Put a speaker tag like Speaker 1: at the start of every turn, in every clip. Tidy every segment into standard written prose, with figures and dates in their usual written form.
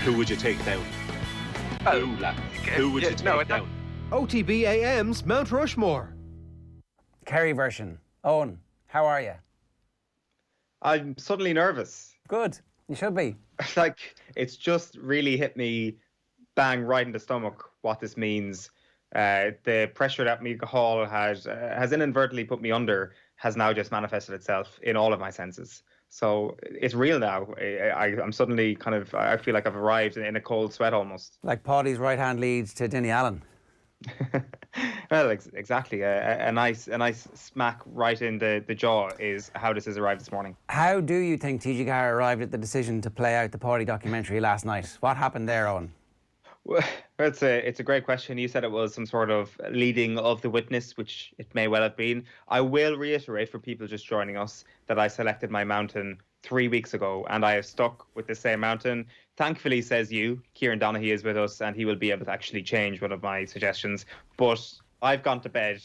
Speaker 1: Who would you take down? Who would you take down?
Speaker 2: OTB AM's Mount Rushmore.
Speaker 3: Kerry version. Eoin, how are you?
Speaker 4: I'm suddenly nervous.
Speaker 3: Good. You should be.
Speaker 4: Like, it's just really hit me bang right in the stomach what this means. The pressure that Michael Hall has inadvertently put me under has now just manifested itself in all of my senses. So it's real now. I'm suddenly I feel like I've arrived in a cold sweat almost.
Speaker 3: Like Páidí's right hand leads to Dinny Allen.
Speaker 4: Well, exactly. A nice smack right in the jaw is how this has arrived this morning.
Speaker 3: How do you think Tadhg Kennelly arrived at the decision to play out the Páidí documentary last night? What happened there, Eoin?
Speaker 4: Well, it's a great question. You said it was some sort of leading of the witness, which it may well have been. I will reiterate for people just joining us that I selected my mountain 3 weeks ago, and I have stuck with the same mountain. Thankfully, says you, Kieran Donaghy is with us, and he will be able to actually change one of my suggestions. But I've gone to bed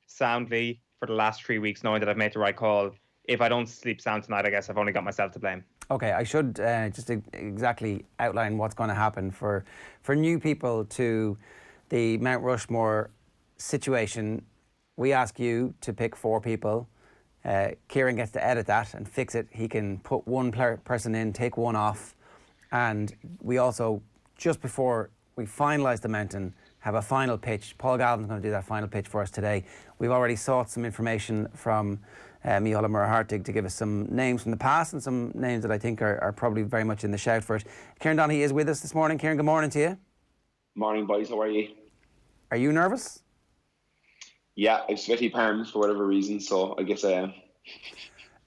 Speaker 4: soundly for the last 3 weeks, knowing that I've made the right call. If I don't sleep sound tonight, I guess I've only got myself to blame.
Speaker 3: Okay, I should just exactly outline what's going to happen for new people to the Mount Rushmore situation. We ask you to pick 4 people. Kieran gets to edit that and fix it. He can put one person in, take one off. And we also, just before we finalise the mountain, have a final pitch. Paul Galvin's going to do that final pitch for us today. We've already sought some information from Micheál Tadhg to give us some names from the past and some names that I think are probably very much in the shout for it. Kieran Donaghy is with us this morning. Kieran, good morning to you.
Speaker 5: Morning, boys. How are you?
Speaker 3: Are you nervous?
Speaker 5: Yeah, I've sweaty palms for whatever reason, so I guess I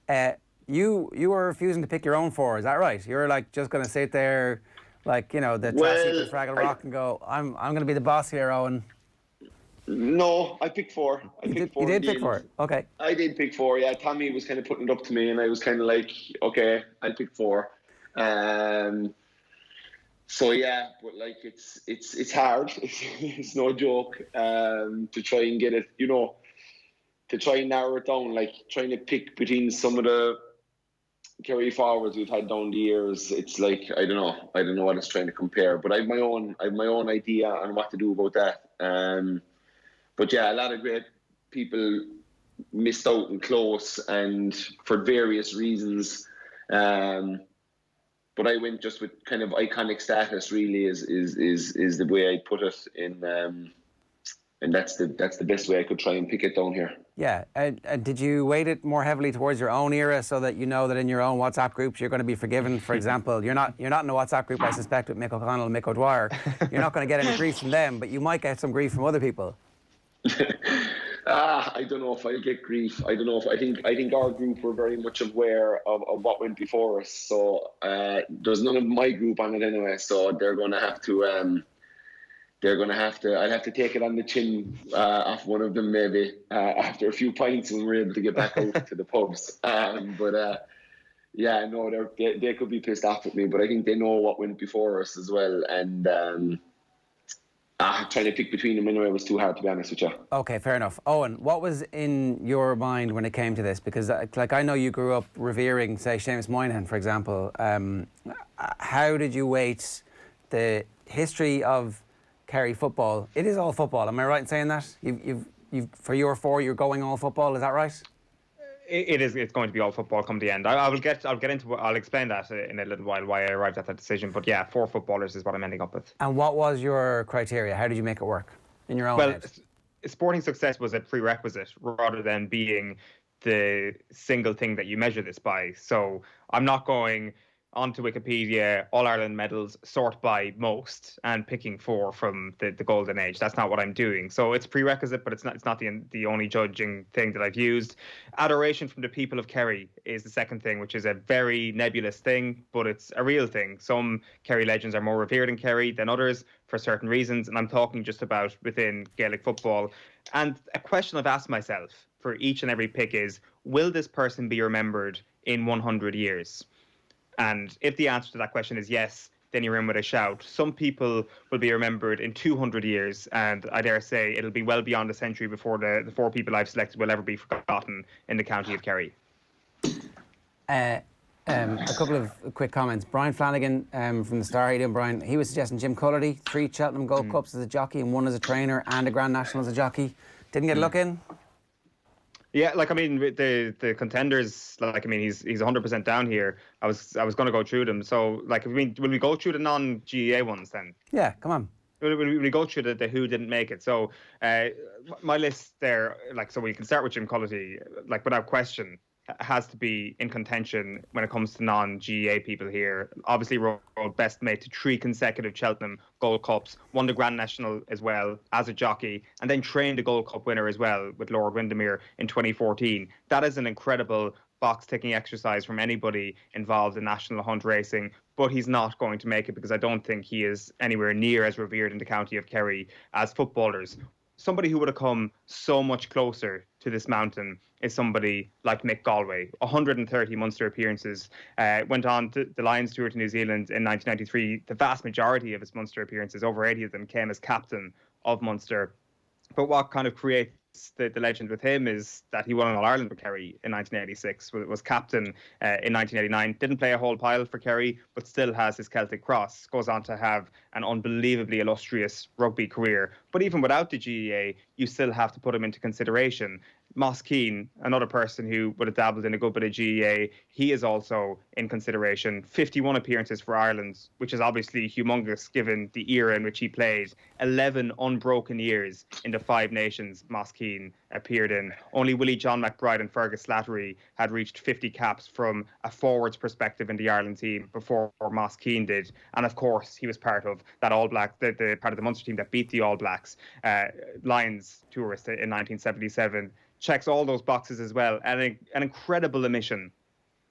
Speaker 5: am.
Speaker 3: You were refusing to pick your own 4, is that right? You're like just going to sit there, like, you know, the Tracy Fraggle Rock and go, I'm going to be the boss here, Eoin.
Speaker 5: No, I picked 4.
Speaker 3: You did pick 4? Okay.
Speaker 5: I did pick 4, yeah. Tommy was kind of putting it up to me, and I was kind of like, okay, I'll pick 4. So yeah, but like it's hard. It's no joke to try and get it, you know, to try and narrow it down. Like trying to pick between some of the Kerry forwards we've had down the years. It's like I don't know what it's trying to compare. But I have my own idea on what to do about that. But yeah, a lot of great people missed out in close and for various reasons. But I went just with kind of iconic status. Really, is the way I put it in, and that's the best way I could try and pick it down here.
Speaker 3: Yeah, and did you weight it more heavily towards your own era, so that you know that in your own WhatsApp groups you're going to be forgiven? For example, you're not in a WhatsApp group, I suspect, with Mick O'Connell and Mick O'Dwyer. You're not going to get any grief from them, but you might get some grief from other people.
Speaker 5: I don't know if I'll get grief. I don't know if I think our group were very much aware of what went before us. So there's none of my group on it anyway. So they're going to have to. I'd have to take it on the chin off one of them maybe after a few pints when we're able to get back out to the pubs. Yeah, no, they could be pissed off at me, but I think they know what went before us as well, and. Trying to pick between them anyway was too hard, to be honest with you.
Speaker 3: Okay, fair enough. Eoin, what was in your mind when it came to this? Because, like, I know you grew up revering, say, Seamus Moynihan, for example. How did you weight the history of Kerry football? It is all football. Am I right in saying that? You've for your 4, you're going all football. Is that right?
Speaker 4: It is. It's going to be all football come the end. I'll explain that in a little while why I arrived at that decision. But yeah, 4 footballers is what I'm ending up with.
Speaker 3: And what was your criteria? How did you make it work in your own head?
Speaker 4: Sporting success was a prerequisite rather than being the single thing that you measure this by. So I'm not going onto Wikipedia, All-Ireland medals, sort by most, and picking 4 from the golden age. That's not what I'm doing. So it's prerequisite, but it's not the only judging thing that I've used. Adoration from the people of Kerry is the second thing, which is a very nebulous thing, but it's a real thing. Some Kerry legends are more revered in Kerry than others for certain reasons, and I'm talking just about within Gaelic football. And a question I've asked myself for each and every pick is, will this person be remembered in 100 years? And if the answer to that question is yes, then you're in with a shout. Some people will be remembered in 200 years, and I dare say it'll be well beyond a century before the 4 people I've selected will ever be forgotten in the county of Kerry.
Speaker 3: A couple of quick comments. Brian Flanagan from the Star, how you doing, Brian? He was suggesting Jim Cullerty, 3 Cheltenham Gold Cups as a jockey and 1 as a trainer and a Grand National as a jockey. Didn't get a look in?
Speaker 4: Yeah, like, I mean, the contenders, like, I mean, he's 100% down here. I was going to go through them. So, like, will we go through the non-GAA ones then?
Speaker 3: Yeah, come on.
Speaker 4: Will we go through the who didn't make it? So, my list there, like, so we can start with Jim Cullity, like, without question, has to be in contention when it comes to non-GAA people here. Obviously, rode best mate to 3 consecutive Cheltenham Gold Cups, won the Grand National as well as a jockey, and then trained the Gold Cup winner as well with Lord Windermere in 2014. That is an incredible box-ticking exercise from anybody involved in national hunt racing, but he's not going to make it because I don't think he is anywhere near as revered in the county of Kerry as footballers. Somebody who would have come so much closer to this mountain is somebody like Mick Galway. 130 Munster appearances, went on to the Lions Tour to New Zealand in 1993. The vast majority of his Munster appearances, over 80 of them, came as captain of Munster. But what kind of creates the legend with him is that he won an All-Ireland with Kerry in 1986, was captain in 1989, didn't play a whole pile for Kerry, but still has his Celtic cross, goes on to have an unbelievably illustrious rugby career. But even without the GAA, you still have to put him into consideration. Moss Keane, another person who would have dabbled in a good bit of GAA, he is also in consideration. 51 appearances for Ireland, which is obviously humongous given the era in which he played. 11 unbroken years in the 5 nations Moss Keane appeared in. Only Willie John McBride and Fergus Slattery had reached 50 caps from a forwards perspective in the Ireland team before Moss Keane did. And of course, he was part of that All Black, the part of the Munster team that beat the All Blacks, Lions tourist in 1977. Checks all those boxes as well, and an incredible omission.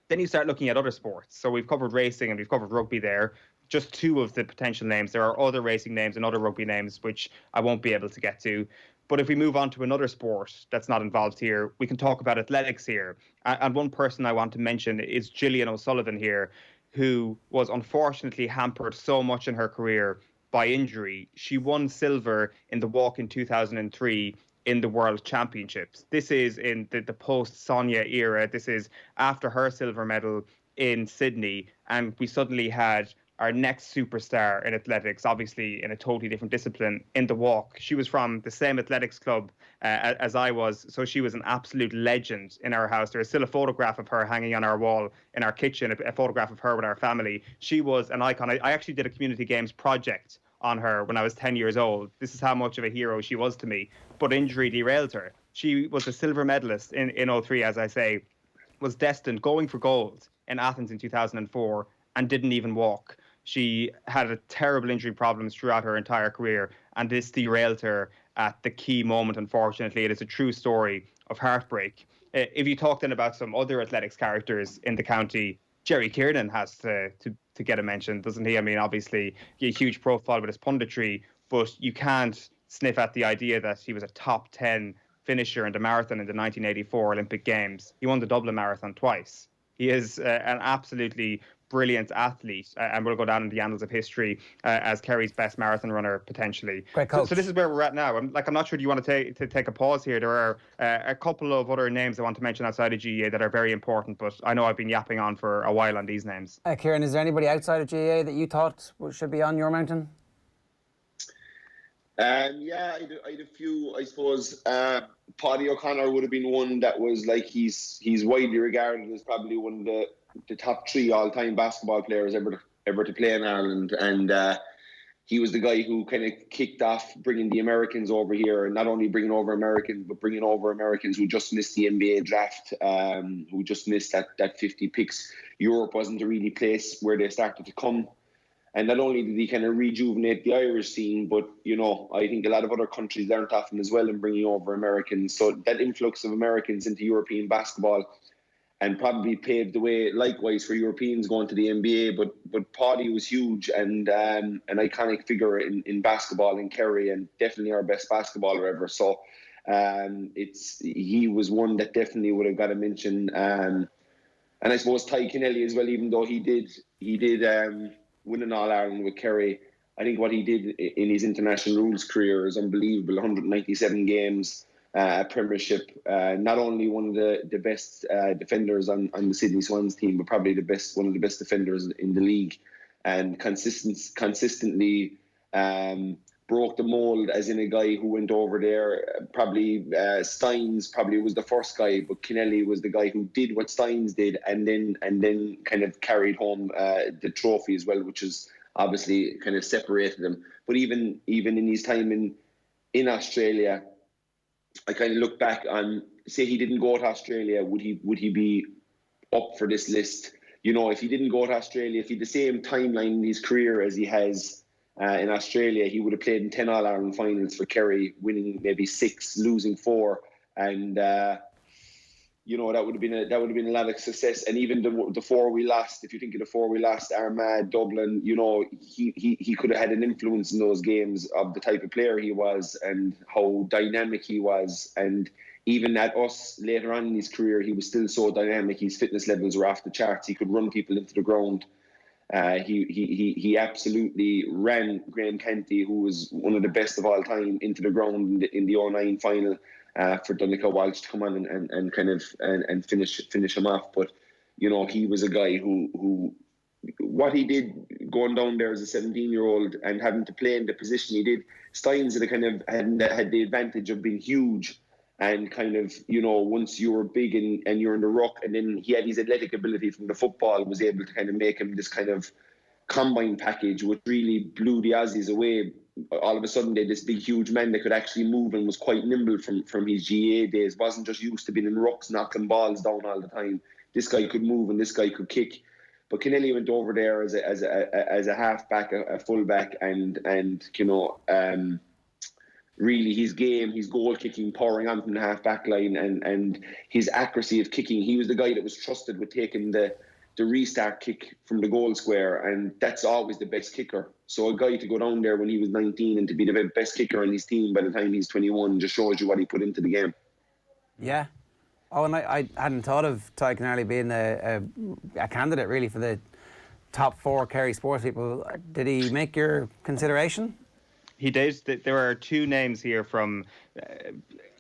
Speaker 4: Then you start looking at other sports. So we've covered racing and we've covered rugby there. Just 2 of the potential names. There are other racing names and other rugby names, which I won't be able to get to. But if we move on to another sport that's not involved here, we can talk about athletics here. And one person I want to mention is Gillian O'Sullivan here, who was unfortunately hampered so much in her career by injury. She won silver in the walk in 2003 in the World Championships. This is in the post-Sonia era. This is after her silver medal in Sydney. And we suddenly had our next superstar in athletics, obviously in a totally different discipline, in the walk. She was from the same athletics club as I was, so she was an absolute legend in our house. There is still a photograph of her hanging on our wall in our kitchen, a photograph of her with our family. She was an icon. I actually did a community games project on her when I was 10 years old. This is how much of a hero she was to me. But injury derailed her. She was a silver medalist in 03, as I say, was destined, going for gold in Athens in 2004, and didn't even walk. She had a terrible injury problems throughout her entire career, and this derailed her at the key moment, unfortunately. It is a true story of heartbreak. If you talk then about some other athletics characters in the county, Jerry Kiernan has to get a mention, doesn't he? I mean, obviously, a huge profile with his punditry, but you can't sniff at the idea that he was a top 10 finisher in the marathon in the 1984 Olympic Games. He won the Dublin Marathon twice. He is an absolutely brilliant athlete, and will go down in the annals of history as Kerry's best marathon runner, potentially.
Speaker 3: Great coach.
Speaker 4: So this is where we're at now. I'm not sure, do you want to take a pause here? There are a couple of other names I want to mention outside of GAA that are very important, but I know I've been yapping on for a while on these names.
Speaker 3: Kieran, is there anybody outside of GAA that you thought should be on your mountain?
Speaker 5: Yeah, I had a few. I suppose Páidí O'Connor would have been one that was like he's widely regarded as probably one of the top 3 all-time basketball players ever to play in Ireland, and he was the guy who kind of kicked off bringing the Americans over here, and not only bringing over Americans, but bringing over Americans who just missed the NBA draft, who just missed that 50 picks. Europe wasn't a really place where they started to come. And not only did he kind of rejuvenate the Irish scene, but, I think a lot of other countries learned off him as well in bringing over Americans. So that influx of Americans into European basketball and probably paved the way, likewise, for Europeans going to the NBA. But Páidí was huge and an iconic figure in basketball in Kerry, and definitely our best basketballer ever. So he was one that definitely would have got a mention. And I suppose Tadhg Kennelly as well, even though he did win an All-Ireland with Kerry. I think what he did in his international rules career is unbelievable. 197 games, Premiership. Not only one of the best defenders on the Sydney Swans team, but probably one of the best defenders in the league, and consistently broke the mold, as in a guy who went over there. Probably Steins probably was the first guy, but Kennelly was the guy who did what Steins did, and then kind of carried home the trophy as well, which is obviously kind of separated him. But even in his time in Australia, I kind of look back on, say he didn't go to Australia, would he be up for this list? You know, if he didn't go to Australia, if he had the same timeline in his career as he has in Australia, he would have played in 10 All-Ireland finals for Kerry, winning maybe 6, losing 4, and you know, that would have been a lot of success. And even the 4 we lost, if you think of the 4 we lost, Armagh, Dublin, you know, he could have had an influence in those games of the type of player he was and how dynamic he was. And even at us later on in his career, he was still so dynamic. His fitness levels were off the charts. He could run people into the ground. He absolutely ran Graham Canty, who was one of the best of all time, into the ground in the 2009 final. For Donegal Walsh to come on and kind of and finish him off. But you know, he was a guy who what he did going down there as a 17-year-old and having to play in the position he did. Steins had had the advantage of being huge, and kind of, you know, once you were big and you're in the ruck, and then he had his athletic ability from the football, was able to kind of make him this kind of combine package, which really blew the Aussies away. All of a sudden, they had this big, huge man that could actually move and was quite nimble from his GA days. Wasn't just used to being in rucks, knocking balls down all the time. This guy could move and this guy could kick. But Kennelly went over there as a halfback, a fullback, and you know, really his game, his goal kicking, powering on from the half-back line, and his accuracy of kicking. He was the guy that was trusted with taking the restart kick from the goal square, and that's always the best kicker. So a guy to go down there when he was 19 and to be the best kicker on his team by the time he's 21 just shows you what he put into the game.
Speaker 3: Yeah. Oh, and I hadn't thought of Tadhg Kennelly being a candidate really for the top 4 Kerry sports people. Did he make your consideration?
Speaker 4: He did. There are 2 names here from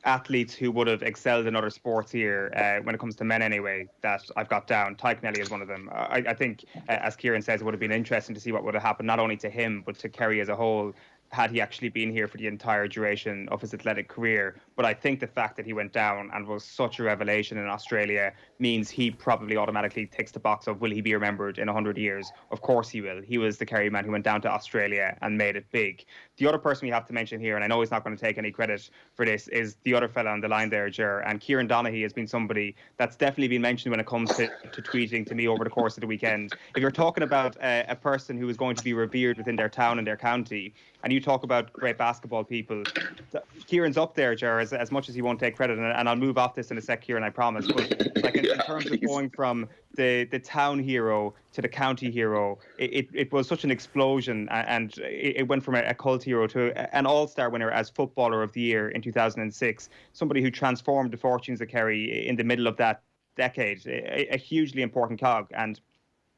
Speaker 4: athletes who would have excelled in other sports here, when it comes to men anyway, that I've got down. Tadhg Kennelly is one of them. I think, as Kieran says, it would have been interesting to see what would have happened, not only to him, but to Kerry as a whole, had he actually been here for the entire duration of his athletic career. But I think the fact that he went down and was such a revelation in Australia means he probably automatically ticks the box of, will he be remembered in 100 years? Of course he will. He was the Kerry man who went down to Australia and made it big. The other person we have to mention here, and I know he's not going to take any credit for this, is the other fella on the line there, Ger. And Kieran Donaghy has been somebody that's definitely been mentioned when it comes to tweeting to me over the course of the weekend. If you're talking about a person who is going to be revered within their town and their county, and you talk about great basketball people, Kieran's up there, Ger, as much as he won't take credit. And I'll move off this in a sec, Kieran, I promise. But like in terms of going from the town hero to the county hero, it was such an explosion, and it went from a cult hero to an all-star winner as footballer of the year in 2006. Somebody who transformed the fortunes of Kerry in the middle of that decade. A hugely important cog, and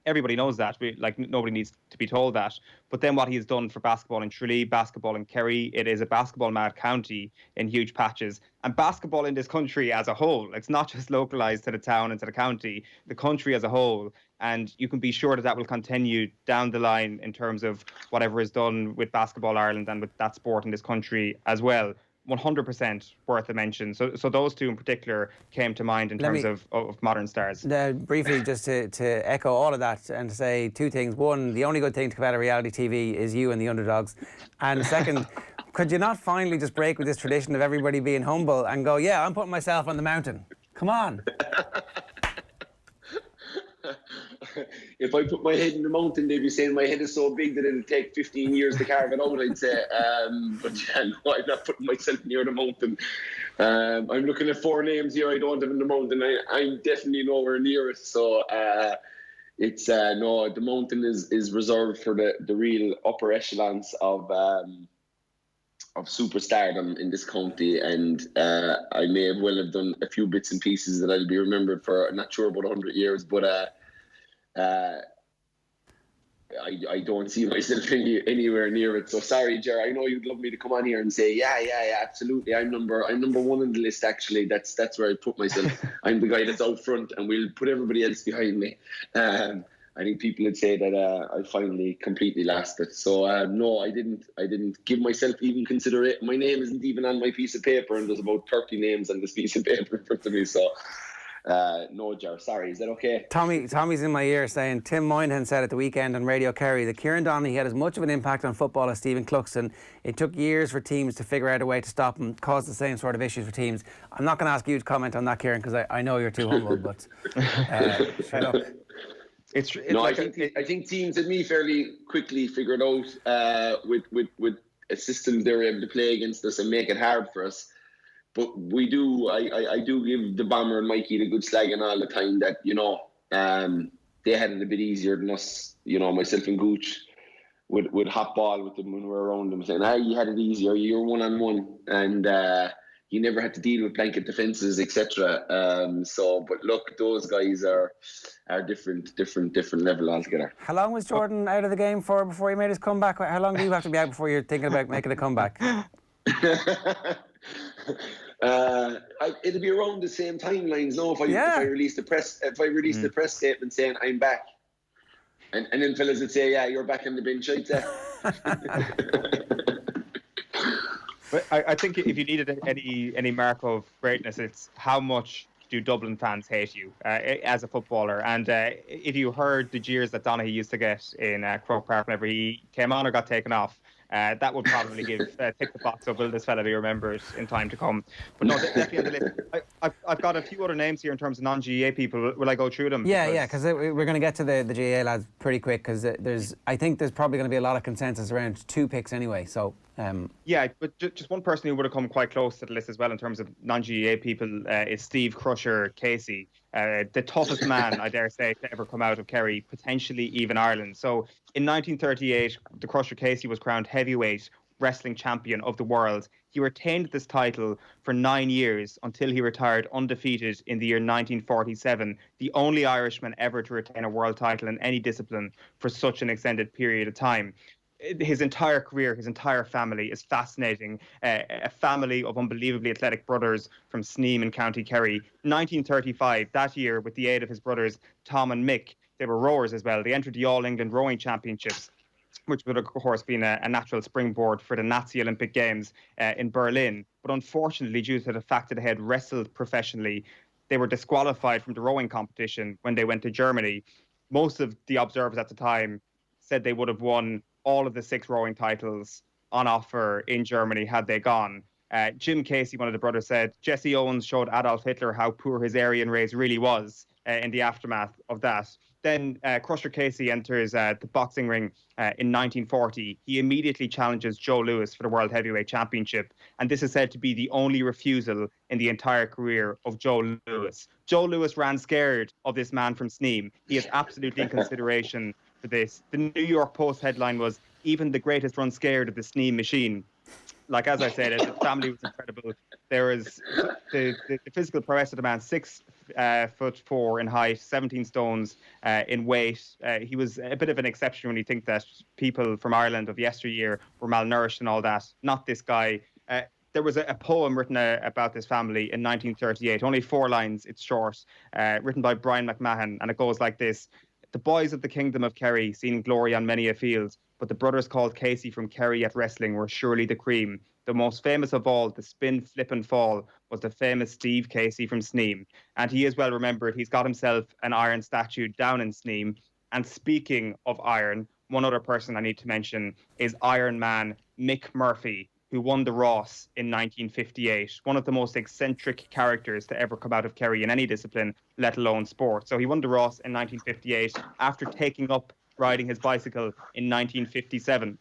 Speaker 4: everybody knows that. Nobody needs to be told that. But then what he has done for basketball in Tralee, basketball in Kerry, it is a basketball-mad county in huge patches. And basketball in this country as a whole, it's not just localised to the town and to the county, the country as a whole. And you can be sure that will continue down the line in terms of whatever is done with Basketball Ireland and with that sport in this country as well. 100% worth a mention. So those 2 in particular came to mind in terms of modern stars.
Speaker 3: Briefly, just to echo all of that and to say 2 things. One, the only good thing to come out of reality TV is you and the underdogs. And second, could you not finally just break with this tradition of everybody being humble and go, yeah, I'm putting myself on the mountain? Come on.
Speaker 5: If I put my head in the mountain, they'd be saying my head is so big that it'll take 15 years to carve it out, I'd say. But yeah, no, I'm not putting myself near the mountain. I'm looking at 4 names here I don't have in the mountain. I'm definitely nowhere near it. So it's no, the mountain is reserved for the real upper echelons of superstardom in this county, and I may well have done a few bits and pieces that I'll be remembered for. I'm not sure about 100 years, but I don't see myself anywhere near it. So sorry, Ger. I know you'd love me to come on here and say, yeah, absolutely. I'm number one on the list. Actually, that's where I put myself. I'm the guy that's out front, and we'll put everybody else behind me. I think people would say that I finally completely lost it. So no, I didn't give myself even consideration. My name isn't even on my piece of paper, and there's about 30 names on this piece of paper in front of me. So. No, Jar. Sorry, is that okay?
Speaker 3: Tommy's in my ear saying Tim Moynihan said at the weekend on Radio Kerry that Kieran Donaghy had as much of an impact on football as Stephen Cluxton. It took years for teams to figure out a way to stop him, cause the same sort of issues for teams. I'm not going to ask you to comment on that, Kieran, because I know you're too humble, but shut up.
Speaker 5: I think teams and me fairly quickly figured out with a system they were able to play against us and make it hard for us. But I do give the Bomber and Mikey the good slagging all the time that, they had it a bit easier than us. Myself and Gooch would hot ball with them when we were around them, saying, you had it easier, you're one-on-one, and you never had to deal with blanket defences, etc. But look, those guys are different level altogether.
Speaker 3: How long was Jordan out of the game for before he made his comeback? How long do you have to be out before you're thinking about making a comeback?
Speaker 5: It'll be around the same timelines. No, if I release the press statement saying I'm back, and then fellas would say, you're back on the bench, I'd say.
Speaker 4: But I think if you needed any mark of greatness, it's how much do Dublin fans hate you as a footballer. And if you heard the jeers that Donaghy used to get in Croke Park whenever he came on or got taken off, that would probably tick the box. So will this fella be remembered in time to come? But no, definitely on the list. I've got a few other names here in terms of non-GAA people. Will I go through them?
Speaker 3: Yeah, because we're going to get to the GAA lads pretty quick, because I think there's probably going to be a lot of consensus around 2 picks anyway. So.
Speaker 4: But just one person who would have come quite close to the list as well in terms of non-GAA people is Steve Crusher Casey, the toughest man, I dare say, to ever come out of Kerry, potentially even Ireland. So in 1938, the Crusher Casey was crowned heavyweight wrestling champion of the world. He retained this title for 9 years until he retired undefeated in the year 1947, the only Irishman ever to retain a world title in any discipline for such an extended period of time. His entire career, his entire family is fascinating. A family of unbelievably athletic brothers from Sneem in County Kerry. 1935, that year, with the aid of his brothers Tom and Mick, they were rowers as well. They entered the All-England Rowing Championships, which would, of course, been a natural springboard for the Nazi Olympic Games in Berlin. But unfortunately, due to the fact that they had wrestled professionally, they were disqualified from the rowing competition when they went to Germany. Most of the observers at the time said they would have won all of the 6 rowing titles on offer in Germany had they gone. Jim Casey, one of the brothers, said Jesse Owens showed Adolf Hitler how poor his Aryan race really was in the aftermath of that. Then Crusher Casey enters the boxing ring in 1940. He immediately challenges Joe Louis for the World Heavyweight Championship. And this is said to be the only refusal in the entire career of Joe Louis. Joe Louis ran scared of this man from Sneem. He is absolutely in consideration for this. The New York Post headline was, "Even the greatest run scared of the Sneem machine." Like, as I said, the family was incredible. There was the physical prowess of the man, 6'4" in height, 17 stones in weight. He was a bit of an exception when you think that people from Ireland of yesteryear were malnourished and all that. Not this guy. There was a poem written about this family in 1938, only 4 lines, it's short, written by Brian McMahon, and it goes like this. The boys of the kingdom of Kerry seen glory on many a field, but the brothers called Casey from Kerry at wrestling were surely the cream. The most famous of all, the spin, flip and fall, was the famous Steve Casey from Sneem. And he is well remembered. He's got himself an iron statue down in Sneem. And speaking of iron, one other person I need to mention is Iron Man Mick Murphy, who won the Ross in 1958, one of the most eccentric characters to ever come out of Kerry in any discipline, let alone sport. So he won the Ross in 1958 after taking up riding his bicycle in 1957.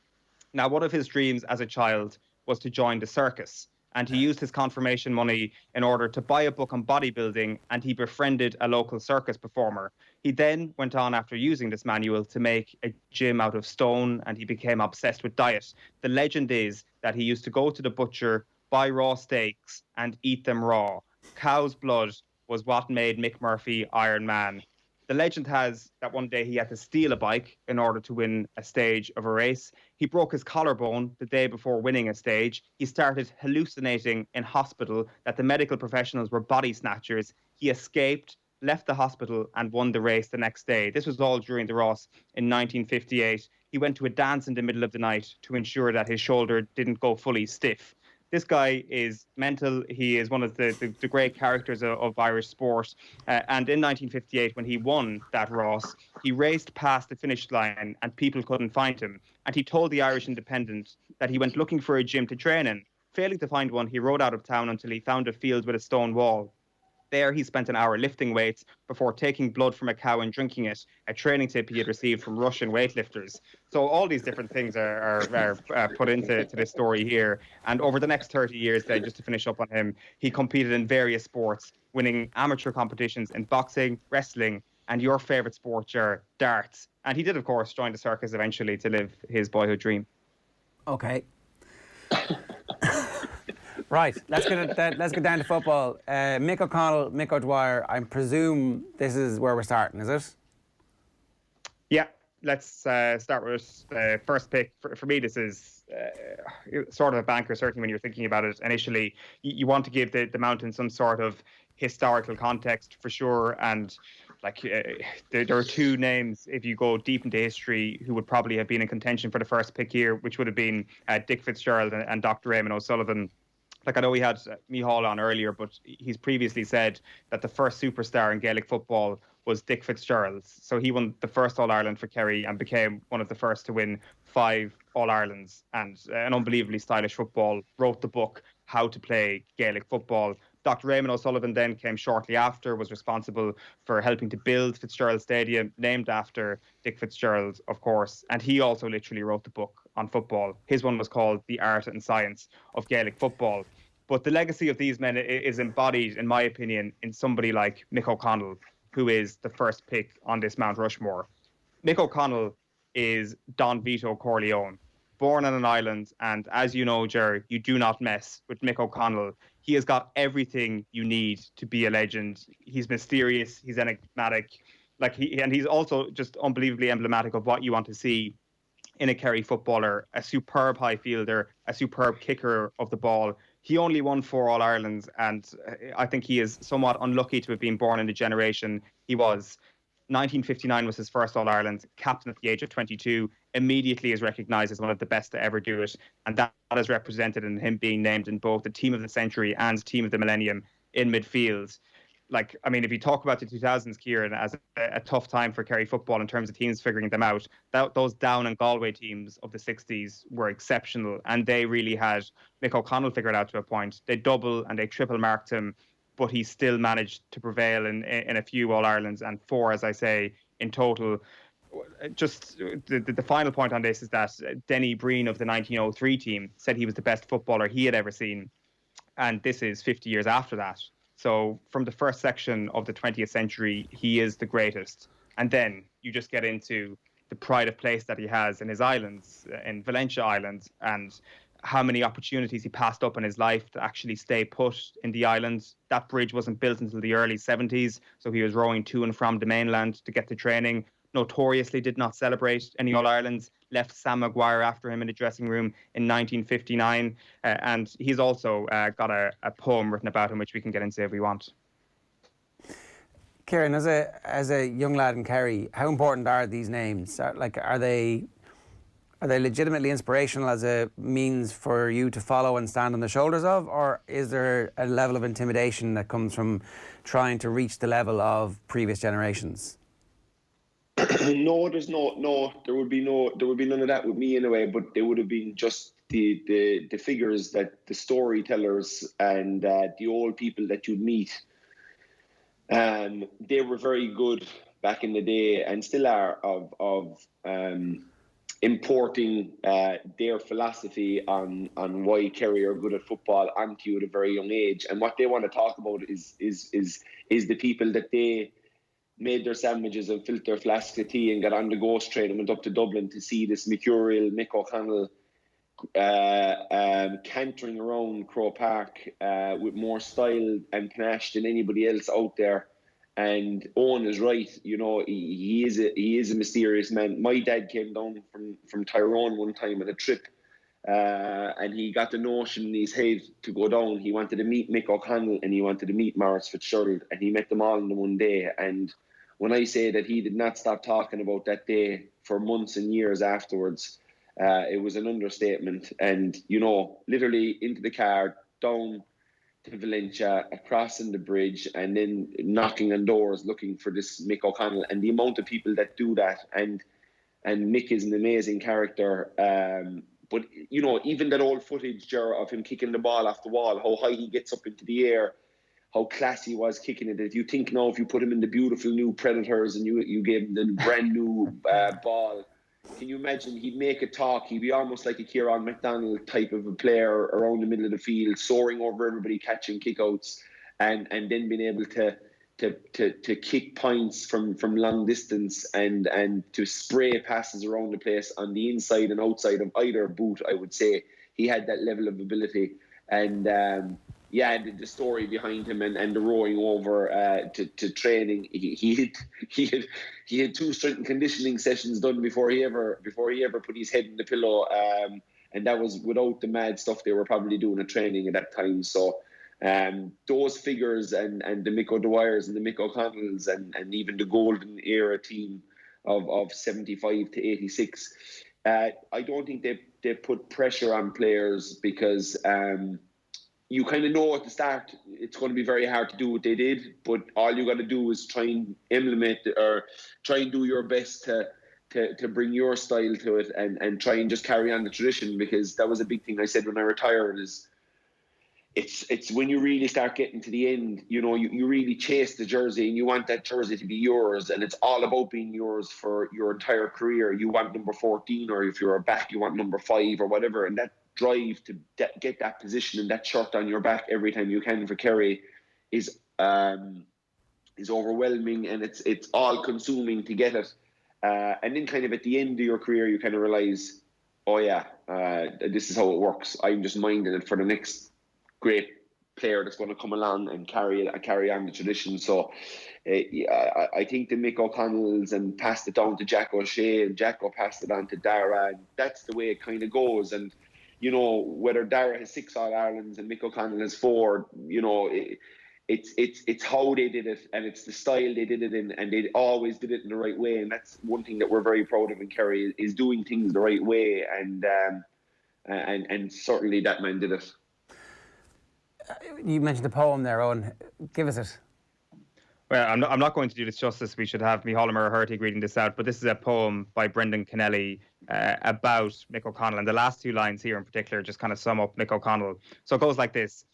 Speaker 4: Now, one of his dreams as a child was to join the circus, and he used his confirmation money in order to buy a book on bodybuilding, and he befriended a local circus performer. He then went on, after using this manual, to make a gym out of stone, and he became obsessed with diet. The legend is that he used to go to the butcher, buy raw steaks, and eat them raw. Cow's blood was what made Mick Murphy Iron Man. The legend has that one day he had to steal a bike in order to win a stage of a race. He broke his collarbone the day before winning a stage. He started hallucinating in hospital that the medical professionals were body snatchers. He escaped, left the hospital, and won the race the next day. This was all during the Ross in 1958. He went to a dance in the middle of the night to ensure that his shoulder didn't go fully stiff. This guy is mental. He is one of the great characters of Irish sport. And in 1958, when he won that Ross, he raced past the finish line and people couldn't find him. And he told the Irish Independent that he went looking for a gym to train in. Failing to find one, he rode out of town until he found a field with a stone wall. There, he spent an hour lifting weights before taking blood from a cow and drinking it, a training tip he had received from Russian weightlifters. So all these different things are put into this story here. And over the next 30 years, then, just to finish up on him, he competed in various sports, winning amateur competitions in boxing, wrestling, and your favourite sport, Ger, darts. And he did, of course, join the circus eventually to live his boyhood dream.
Speaker 3: Okay. Right, let's get down to football. Mick O'Connell, Mick O'Dwyer, I presume this is where we're starting, is it?
Speaker 4: Yeah, let's start with first pick. For me, this is sort of a banker, certainly when you're thinking about it initially. You want to give the mountain some sort of historical context for sure. And like there are two names, if you go deep into history, who would probably have been in contention for the first pick here, which would have been Dick Fitzgerald and Dr. Eamon O'Sullivan. Like, I know we had Micheál on earlier, but he's previously said that the first superstar in Gaelic football was Dick Fitzgerald. So he won the first All-Ireland for Kerry and became one of the first to win 5 All-Irelands, and an unbelievably stylish football, wrote the book How to Play Gaelic Football. Dr. Eamon O'Sullivan then came shortly after, was responsible for helping to build Fitzgerald Stadium, named after Dick Fitzgerald, of course. And he also literally wrote the book on football. His one was called The Art and Science of Gaelic Football. But the legacy of these men is embodied, in my opinion, in somebody like Mick O'Connell, who is the first pick on this Mount Rushmore. Mick O'Connell is Don Vito Corleone, born on an island, and as you know, Ger, you do not mess with Mick O'Connell. He has got everything you need to be a legend. He's mysterious, he's enigmatic, and he's also just unbelievably emblematic of what you want to see in a Kerry footballer: a superb high fielder, a superb kicker of the ball. He only won 4 All-Irelands, and I think he is somewhat unlucky to have been born in the generation he was. 1959 was his first All-Ireland, captain at the age of 22, immediately is recognised as one of the best to ever do it, and that is represented in him being named in both the Team of the Century and Team of the Millennium in midfield. Like, I mean, if you talk about the 2000s, Kieran, as a tough time for Kerry football in terms of teams figuring them out, those Down and Galway teams of the 60s were exceptional, and they really had Mick O'Connell figured out to a point. They double and they triple marked him, but he still managed to prevail in a few All-Irelands, and 4, as I say, in total. Just the final point on this is that Denny Breen of the 1903 team said he was the best footballer he had ever seen, and this is 50 years after that. So from the first section of the 20th century, he is the greatest. And then you just get into the pride of place that he has in his islands, in Valentia Island, and how many opportunities he passed up in his life to actually stay put in the island. That bridge wasn't built until the early 70s, so he was rowing to and from the mainland to get to training. Notoriously did not celebrate any All-Irelands, left Sam Maguire after him in the dressing room in 1959. And he's also got a poem written about him, which we can get into if we want.
Speaker 3: Kieran, as a young lad in Kerry, how important are these names? Are they legitimately inspirational as a means for you to follow and stand on the shoulders of, or is there a level of intimidation that comes from trying to reach the level of previous generations?
Speaker 5: No, there would be none of that with me in a way, but there would have been just the figures, that the storytellers and the old people that you'd meet. They were very good back in the day, and still are, of importing their philosophy on why Kerry are good at football onto you at a very young age. And what they want to talk about is the people that they made their sandwiches and filled their flasks of tea and got on the ghost train and went up to Dublin to see this mercurial Mick O'Connell cantering around Croke Park with more style and panache than anybody else out there. And Eoin is right. He is a mysterious man. My dad came down from Tyrone one time at a trip, and he got the notion in his head to go down. He wanted to meet Mick O'Connell and he wanted to meet Maurice Fitzgerald, and he met them all in the one day. And when I say that he did not stop talking about that day for months and years afterwards, it was an understatement. And, literally into the car, down to Valencia, crossing the bridge, and then knocking on doors looking for this Mick O'Connell. And the amount of people that do that, and Mick is an amazing character. But, even that old footage, of him kicking the ball off the wall, how high he gets up into the air, how classy he was kicking it. If you think now, if you put him in the beautiful new Predators and you gave him the brand new ball, can you imagine? He'd make a talk. He'd be almost like a Kieran McDonald type of a player around the middle of the field, soaring over everybody, catching kickouts, and then being able to kick points from long distance and to spray passes around the place on the inside and outside of either boot. I would say he had that level of ability. And the story behind him and the rowing over to training. He had 2 strength and conditioning sessions done before he ever put his head in the pillow, and that was without the mad stuff they were probably doing at training at that time. So those figures and the Mick O'Dwyers and the Mick O'Connells and even the golden era team of 75 to 86, I don't think they put pressure on players because you kind of know at the start it's going to be very hard to do what they did, but all you got to do is try and implement or try and do your best to bring your style to it and try and just carry on the tradition, because that was a big thing I said when I retired is it's when you really start getting to the end, you really chase the jersey and you want that jersey to be yours, and it's all about being yours for your entire career. You want number 14, or if you're a back, you want number 5 or whatever, and that drive to get that position and that shirt on your back every time you can for Kerry is overwhelming, and it's all consuming to get it. And then kind of at the end of your career, you kind of realize, this is how it works. I'm just minding it for the next great player that's going to come along and carry on the tradition. So I think the Mick O'Connells and passed it down to Jack O'Shea, and Jacko passed it on to Dara, and that's the way it kind of goes. And whether Dara has 6 All-Irelands and Mick O'Connell has 4, it's how they did it, and it's the style they did it in, and they always did it in the right way. And that's one thing that we're very proud of in Kerry, is doing things the right way, and certainly that man did it.
Speaker 3: You mentioned the poem there, Eoin. Give us it.
Speaker 4: Well, I'm not going to do this justice. We should have Micheál Murhertig reading this out, but this is a poem by Brendan Kennelly about Mick O'Connell, and the last 2 lines here in particular just kind of sum up Mick O'Connell. So it goes like this.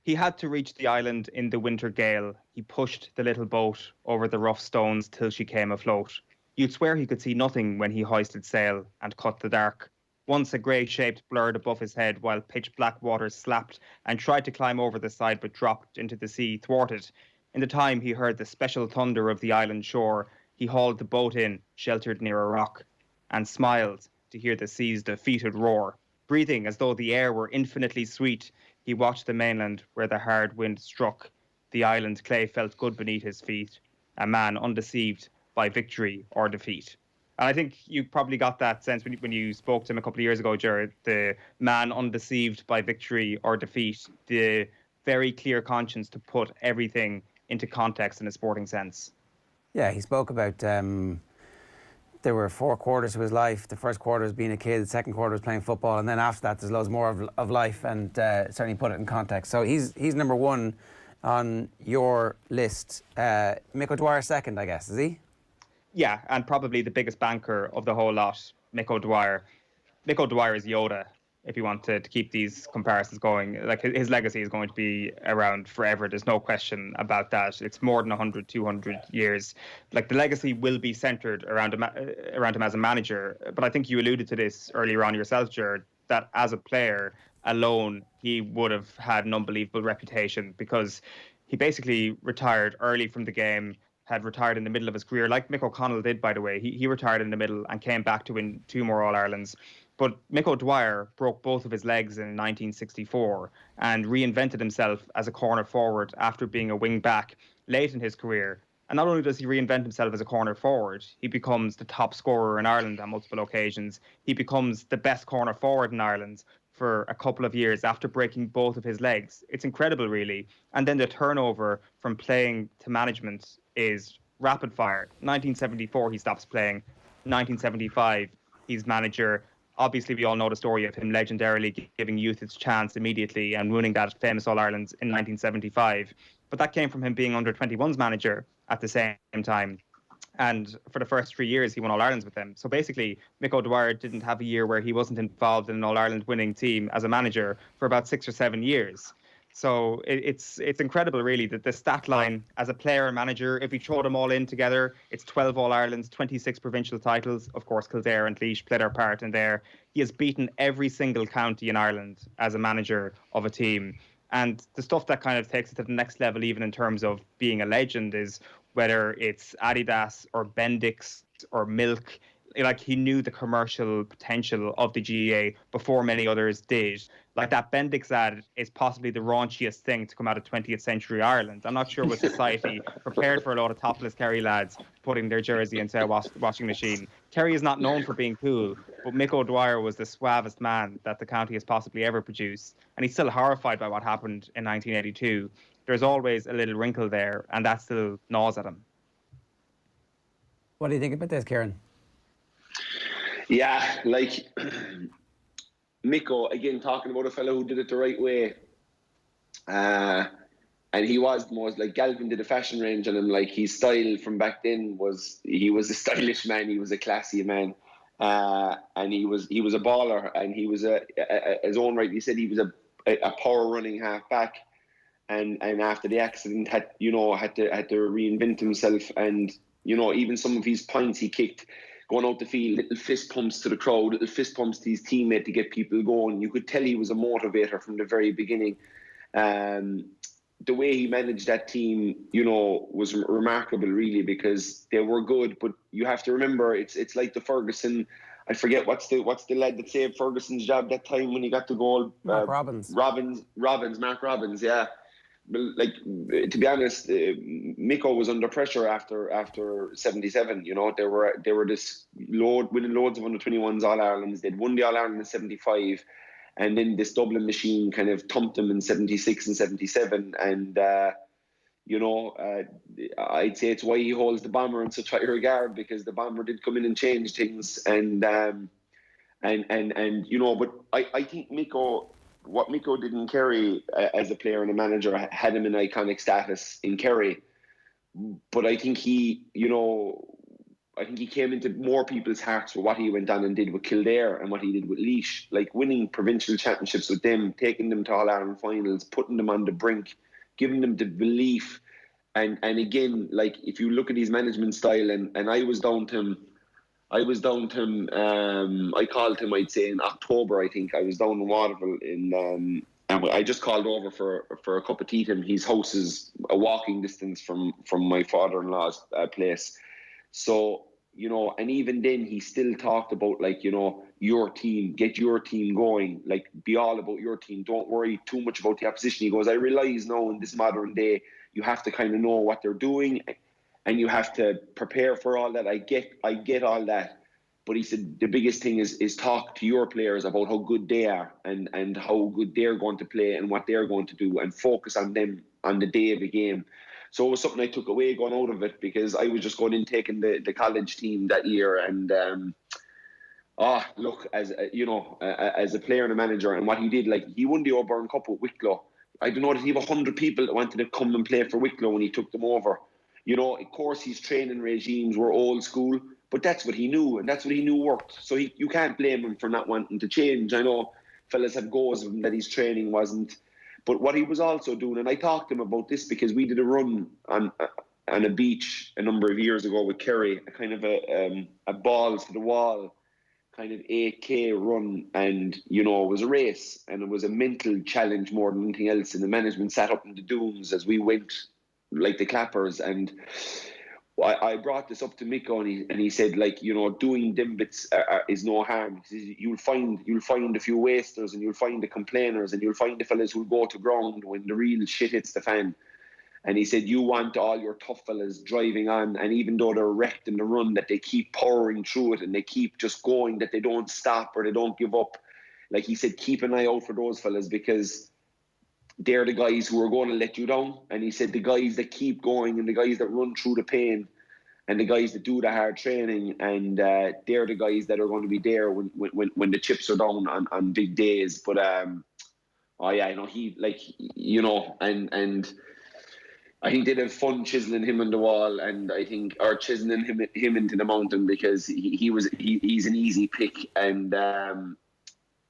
Speaker 4: He had to reach the island in the winter gale. He pushed the little boat over the rough stones till she came afloat. You'd swear he could see nothing when he hoisted sail and cut the dark. Once a grey shape blurred above his head while pitch black waters slapped and tried to climb over the side but dropped into the sea thwarted. In the time he heard the special thunder of the island shore, he hauled the boat in, sheltered near a rock, and smiled to hear the sea's defeated roar. Breathing as though the air were infinitely sweet, he watched the mainland where the hard wind struck. The island clay felt good beneath his feet, a man undeceived by victory or defeat. And I think you probably got that sense when you spoke to him a couple of years ago, Jared, the man undeceived by victory or defeat, the very clear conscience to put everything into context in a sporting sense.
Speaker 3: Yeah, he spoke about there were 4 quarters of his life. The first quarter was being a kid, the second quarter was playing football, and then after that there's loads more of life, and certainly put it in context. So he's number 1 on your list. Mick O'Dwyer second, I guess, is he?
Speaker 4: Yeah, and probably the biggest banker of the whole lot, Mick O'Dwyer. Mick O'Dwyer is Yoda, if you want to keep these comparisons going. Like, his legacy is going to be around forever. There's no question about that. It's more than 100, 200 years. Like, the legacy will be centred around him as a manager. But I think you alluded to this earlier on yourself, Jared, that as a player alone, he would have had an unbelievable reputation, because he basically retired early from the game, had retired in the middle of his career, like Mick O'Connell did, by the way. He retired in the middle and came back to win 2 more All-Irelands. But Mick O'Dwyer broke both of his legs in 1964 and reinvented himself as a corner forward after being a wing back late in his career. And not only does he reinvent himself as a corner forward, he becomes the top scorer in Ireland on multiple occasions. He becomes the best corner forward in Ireland for a couple of years after breaking both of his legs. It's incredible, really. And then the turnover from playing to management is rapid fire. 1974, he stops playing. 1975, he's manager. Obviously, we all know the story of him legendarily giving youth its chance immediately and winning that famous All-Ireland in 1975. But that came from him being under 21s manager at the same time. And for the first 3 years, he won All-Irelands with them. So basically, Mick O'Dwyer didn't have a year where he wasn't involved in an All-Ireland winning team as a manager for about 6 or 7 years. So it's incredible, really, that the stat line as a player and manager, if we throw them all in together, it's 12 All-Irelands, 26 provincial titles. Of course, Kildare and Laois played their part in there. He has beaten every single county in Ireland as a manager of a team. And the stuff that kind of takes it to the next level, even in terms of being a legend, is whether it's Adidas or Bendix or Milk. Like, he knew the commercial potential of the GAA before many others did. Like, that Bendix ad is possibly the raunchiest thing to come out of 20th century Ireland. I'm not sure was society prepared for a lot of topless Kerry lads putting their jersey into a washing machine. Kerry is not known for being cool, but Mick O'Dwyer was the suavest man that the county has possibly ever produced. And he's still horrified by what happened in 1982. There's always a little wrinkle there, and that still gnaws at him.
Speaker 3: What do you think about this, Kieran?
Speaker 5: Yeah, like Miko, again, talking about a fellow who did it the right way. And he was the most, like, Galvin did a fashion range on him. Like, his style from back then he was a stylish man, he was a classy man. And he was a baller, and he was his own right. He said he was a power running half back. And after the accident had to reinvent himself, and even some of his points he kicked going out the field, little fist pumps to the crowd, little fist pumps to his teammate to get people going. You could tell he was a motivator from the very beginning. The way he managed that team, was remarkable, really, because they were good. But you have to remember, it's like the Ferguson. I forget what's the lad that saved Ferguson's job that time when he got the goal.
Speaker 3: Mark Robbins.
Speaker 5: Mark Robbins, yeah. Like, to be honest, Miko was under pressure after 77. They were this winning loads of under 21s All Irelands. They'd won the All Ireland in 75, and then this Dublin machine kind of thumped them in 76 and 77. And I'd say it's why he holds the Bomber in such high regard, because the Bomber did come in and change things. And but I think what Miko did in Kerry as a player and a manager had him in iconic status in Kerry. But I think he came into more people's hearts for what he went on and did with Kildare and what he did with Laois, like winning provincial championships with them, taking them to All-Ireland finals, putting them on the brink, giving them the belief. And again, like, if you look at his management style, and I was down to him, I called him, I'd say, in October, I think. I was down in Waterville and I just called over for a cup of tea to him. His house is a walking distance from my father-in-law's place. So, and even then he still talked about, like, your team, get your team going, like, be all about your team. Don't worry too much about the opposition. He goes, I realise now in this modern day, you have to kind of know what they're doing, and you have to prepare for all that. I get all that. But he said the biggest thing is talk to your players about how good they are and how good they're going to play and what they're going to do, and focus on them on the day of the game. So it was something I took away going out of it, because I was just going in taking the college team that year. And look, as a player and a manager, and what he did, like, he won the O'Byrne Cup with Wicklow. I don't know, did he have 100 people that wanted to come and play for Wicklow when he took them over? Of course, his training regimes were old school, but that's what he knew, and that's what he knew worked. So you can't blame him for not wanting to change. I know fellas have goes of him that his training wasn't. But what he was also doing, and I talked to him about this because we did a run on a beach a number of years ago with Kerry, a kind of a balls to the wall kind of 8K run, and it was a race, and it was a mental challenge more than anything else. And the management sat up in the dunes as we went, like the clappers, and I brought this up to Miko, and he said, like, doing them bits is no harm. He says, you'll find a few wasters, and you'll find the complainers, and you'll find the fellas who'll go to ground when the real shit hits the fan. And he said, you want all your tough fellas driving on, and even though they're wrecked in the run, that they keep powering through it and they keep just going, that they don't stop or they don't give up. Like he said, keep an eye out for those fellas, because they're the guys who are going to let you down. And he said the guys that keep going and the guys that run through the pain and the guys that do the hard training, and they're the guys that are going to be there when the chips are down on big days. But oh yeah, I know he, like, you know, and I think they'd have fun chiseling him on the wall, and I think, or chiseling him into the mountain, because he's an easy pick. And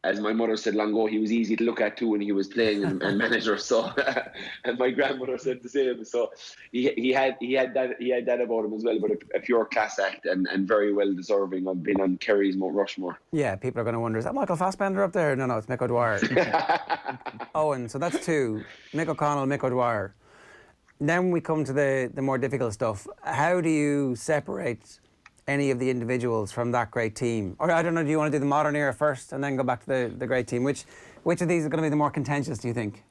Speaker 5: as my mother said long ago, he was easy to look at too when he was playing and manager. So, and my grandmother said the same. So he had that about him as well. But a pure class act, and very well deserving of being on Kerry's Mount Rushmore.
Speaker 3: Yeah, people are going to wonder, is that Michael Fassbender up there? No, it's Mick O'Dwyer. Owen, so that's two. Mick O'Connell, Mick O'Dwyer. Then we come to the more difficult stuff. How do you separate any of the individuals from that great team? Or I don't know, do you want to do the modern era first and then go back to the great team? Which of these is going to be the more contentious, do you think?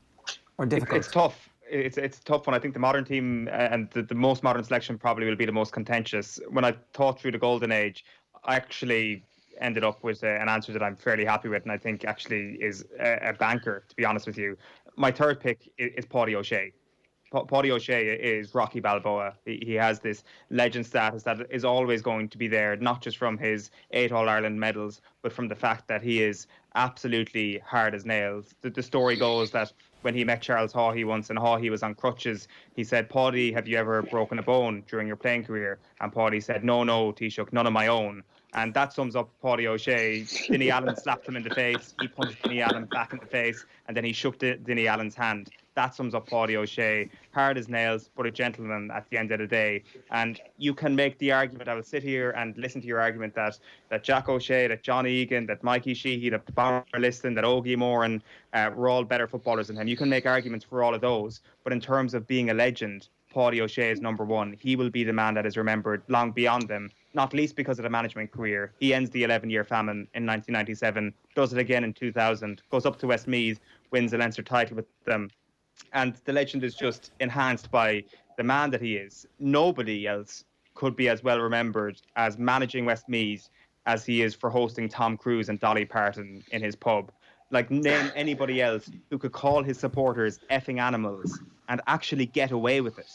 Speaker 3: Or difficult?
Speaker 4: It's tough. It's a tough one. I think the modern team and the most modern selection probably will be the most contentious. When I thought through the golden age, I actually ended up with an answer that I'm fairly happy with, and I think actually is a banker, to be honest with you. My third pick is Páidí O'Shea. Páidí O'Shea is Rocky Balboa. He has this legend status that is always going to be there, not just from his 8 All-Ireland medals, but from the fact that he is absolutely hard as nails. The story goes that when he met Charles Haughey once, and Haughey was on crutches, he said, Páidí, have you ever broken a bone during your playing career? And Páidí said, no, Taoiseach, none of my own. And that sums up Páidí O'Shea. Denny Allen slapped him in the face. He punched Denny Allen back in the face, and then he shook Denny Allen's hand. That sums up Páidí O'Shea. Hard as nails, but a gentleman at the end of the day. And you can make the argument, I will sit here and listen to your argument that Jack O'Shea, that John Egan, that Mikey Sheehy, that Barry Liston, that Ogie Moran were all better footballers than him. You can make arguments for all of those. But in terms of being a legend, Páidí O'Shea is number one. He will be the man that is remembered long beyond them, not least because of the management career. He ends the 11-year famine in 1997, does it again in 2000, goes up to Westmeath, wins the Leinster title with them. And the legend is just enhanced by the man that he is. Nobody else could be as well remembered as managing Westmeath as he is for hosting Tom Cruise and Dolly Parton in his pub. Like, name anybody else who could call his supporters effing animals and actually get away with it.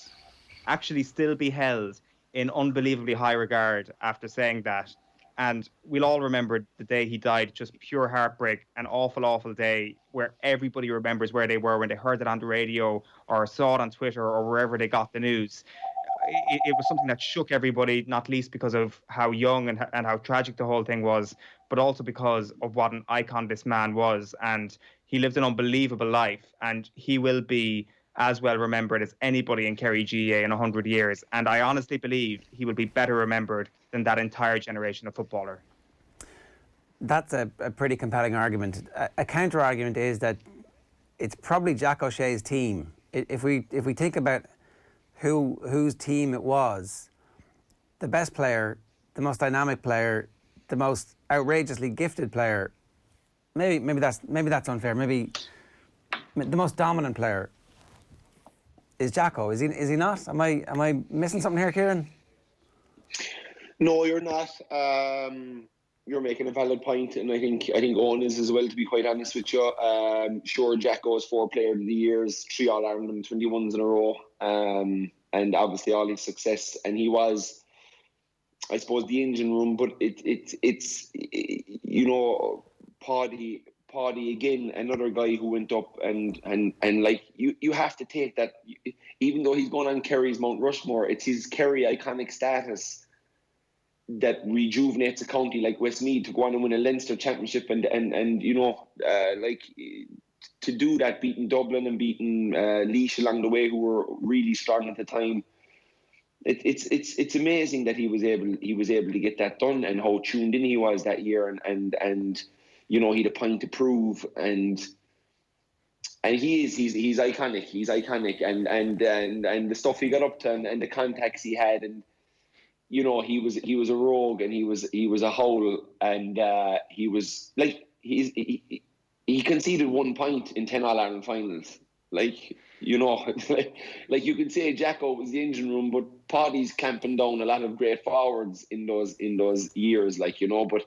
Speaker 4: Actually still be held in unbelievably high regard after saying that. And we'll all remember the day he died, just pure heartbreak, an awful, awful day where everybody remembers where they were when they heard it on the radio or saw it on Twitter or wherever they got the news. It was something that shook everybody, not least because of how young and how tragic the whole thing was, but also because of what an icon this man was. And he lived an unbelievable life, and he will be as well remembered as anybody in Kerry GAA in 100 years. And I honestly believe he will be better remembered than that entire generation of footballer.
Speaker 3: That's a pretty compelling argument. A counter argument is that it's probably Jack O'Shea's team. If we think about whose team it was, the best player, the most dynamic player, the most outrageously gifted player, maybe that's unfair. Maybe the most dominant player is Jacko. Is he not? Am I missing something here, Kieran?
Speaker 5: No, you're not. You're making a valid point, and I think Eoin is as well, to be quite honest with you. Sure, Jacko is 4 Player of the Years, 3 All-Ireland, 21s in a row, and obviously all his success. And he was, I suppose, the engine room, but it's you know, Páidí again, another guy who went up and like you have to take that, even though he's going on Kerry's Mount Rushmore, it's his Kerry iconic status that rejuvenates a county like Westmeath to go on and win a Leinster championship and you know, like to do that, beating Dublin and beating Laois along the way, who were really strong at the time. It's amazing that he was able to get that done, and how tuned in he was that year, and you know, he had a point to prove, and he's iconic. He's iconic, and the stuff he got up to, and the contacts he had, and you know, he was a rogue, and he was a howl, and he was like he conceded 1 point in 10 All-Ireland finals. Like, you know, like you could say Jacko was the engine room, but Páidí's clamping down a lot of great forwards in those years, like, you know. But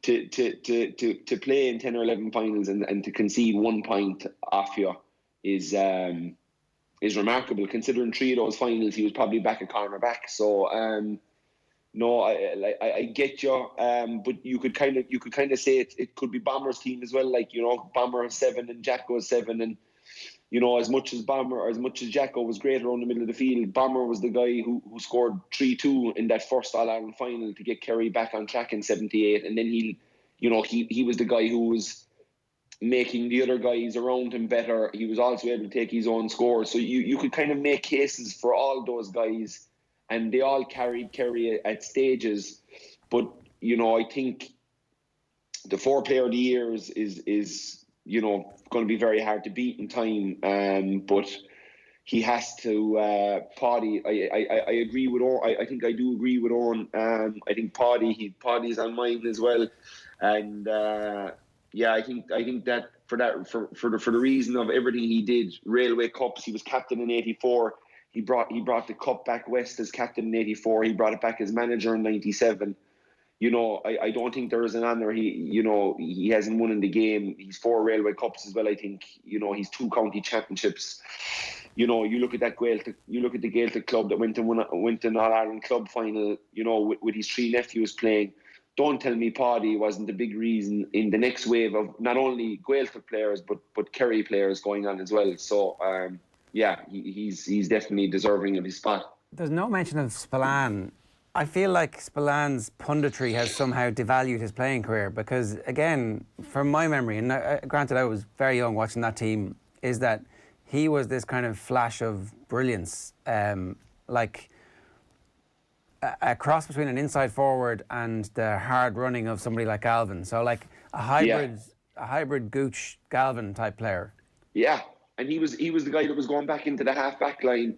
Speaker 5: to play in 10 or 11 finals and to concede 1 point off you is remarkable, considering 3 of those finals he was probably back at cornerback. So no, I get you, but you could kind of say it could be Bomber's team as well. Like, you know, Bomber has 7 and Jacko has 7, and you know, as much as Jacko was great around the middle of the field, Bomber was the guy who scored 3-2 in that first All-Ireland final to get Kerry back on track in 78, and then he was the guy who was making the other guys around him better. He was also able to take his own scores, so you could kind of make cases for all those guys, and they all carried Kerry at stages. But you know, I think the 4 player of the year is you know, going to be very hard to beat in time. But he has to. Páidí, I agree with Eoin. I think I do agree with Eoin. I think Páidí's on mine as well, and yeah, I think that for the reason of everything he did, Railway Cups, he was captain in '84. He brought the cup back west as captain in '84. He brought it back as manager in '97. You know, I don't think there is an honour. He hasn't won in the game. He's 4 Railway Cups as well, I think. You know, he's 2 county championships. You know, you look at the Gaeltacht club that went to an All-Ireland club final, you know, with his 3 nephews playing. Don't tell me Páidí wasn't the big reason in the next wave of not only Gaeltacht players but Kerry players going on as well. So yeah, he's definitely deserving of his spot.
Speaker 3: There's no mention of Spillane. I feel like Spillane's punditry has somehow devalued his playing career because, again, from my memory, and granted I was very young watching that team, is that he was this kind of flash of brilliance, like a cross between an inside forward and the hard running of somebody like Galvin. So like a hybrid Gooch Galvin type player. Yeah,
Speaker 5: and he was the guy that was going back into the half-back line,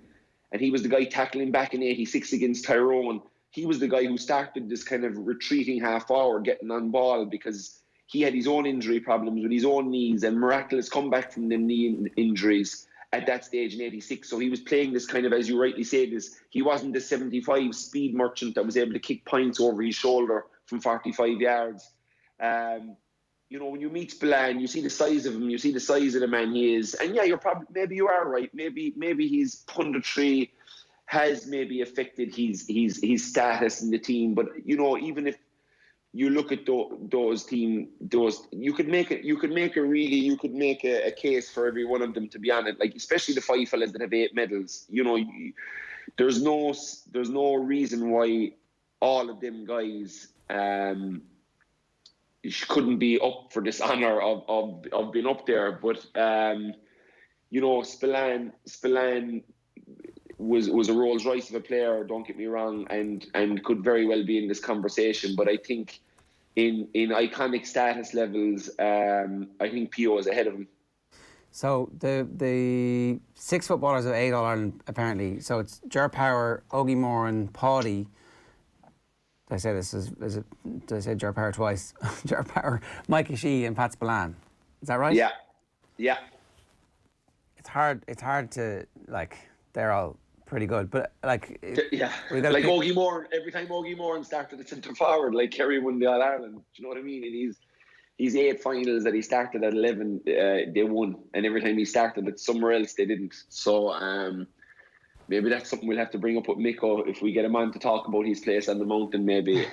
Speaker 5: and he was the guy tackling back in '86 against Tyrone. He was the guy who started this kind of retreating half hour, getting on ball, because he had his own injury problems with his own knees and miraculous comeback from them knee injuries at that stage in '86. So he was playing this kind of, as you rightly said, he wasn't the 75 speed merchant that was able to kick points over his shoulder from 45 yards. You know, when you meet Spillane, you see the size of him, you see the size of the man he is, and yeah, maybe you are right. Maybe his punditry has maybe affected his status in the team. But you know, even if you look at those you could make a case for every one of them, to be honest. Like, especially the 5 fellas that have 8 medals. You know, there's no reason why all of them guys couldn't be up for this honour of being up there. But you know, Spillane was a Rolls Royce of a player, don't get me wrong, and could very well be in this conversation. But I think in iconic status levels, I think P.O. is ahead of him.
Speaker 3: So the 6 footballers of 8 All-Ireland, apparently. So it's Ger Power, Ogie Moore and Páidí. Did I say this? Did I say Ger Power twice? Ger Power, Mike O'Shea and Pat Spillane. Is that right?
Speaker 5: Yeah.
Speaker 3: It's hard to, like, they're all pretty good, but like,
Speaker 5: yeah, like Ogie Moore. Every time Ogie Moore started at centre forward, like Kerry won the All Ireland. Do you know what I mean? And he's 8 finals that he started at 11, they won, and every time he started at somewhere else, they didn't. So maybe that's something we'll have to bring up with Miko if we get him on to talk about his place on the mountain. Maybe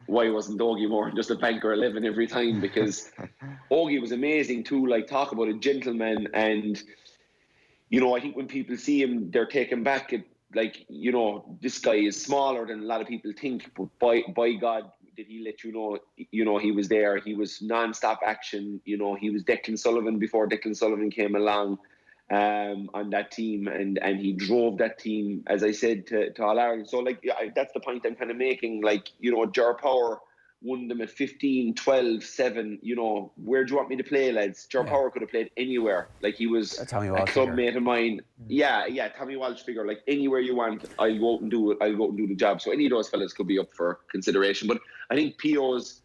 Speaker 5: why wasn't Ogie Moore just a banker 11 every time? Because Ogie was amazing too. Like, talk about a gentleman. And you know, I think when people see him, they're taken back at, like, you know, this guy is smaller than a lot of people think, but by God, did he let you know, he was there. He was non-stop action. You know, he was Declan Sullivan before Declan Sullivan came along on that team, and he drove that team, as I said, to All Ireland. So, like, that's the point I'm kind of making. Like, you know, Ger Power won them at 15, 12, 7. You know, where do you want me to play, lads? Ger Power could have played anywhere. Like, he was a club mate of mine. Yeah, Tommy Walsh figure. Like, anywhere you want, I'll go out and do it. I'll go out and do the job. So any of those fellas could be up for consideration. But I think P.O.'s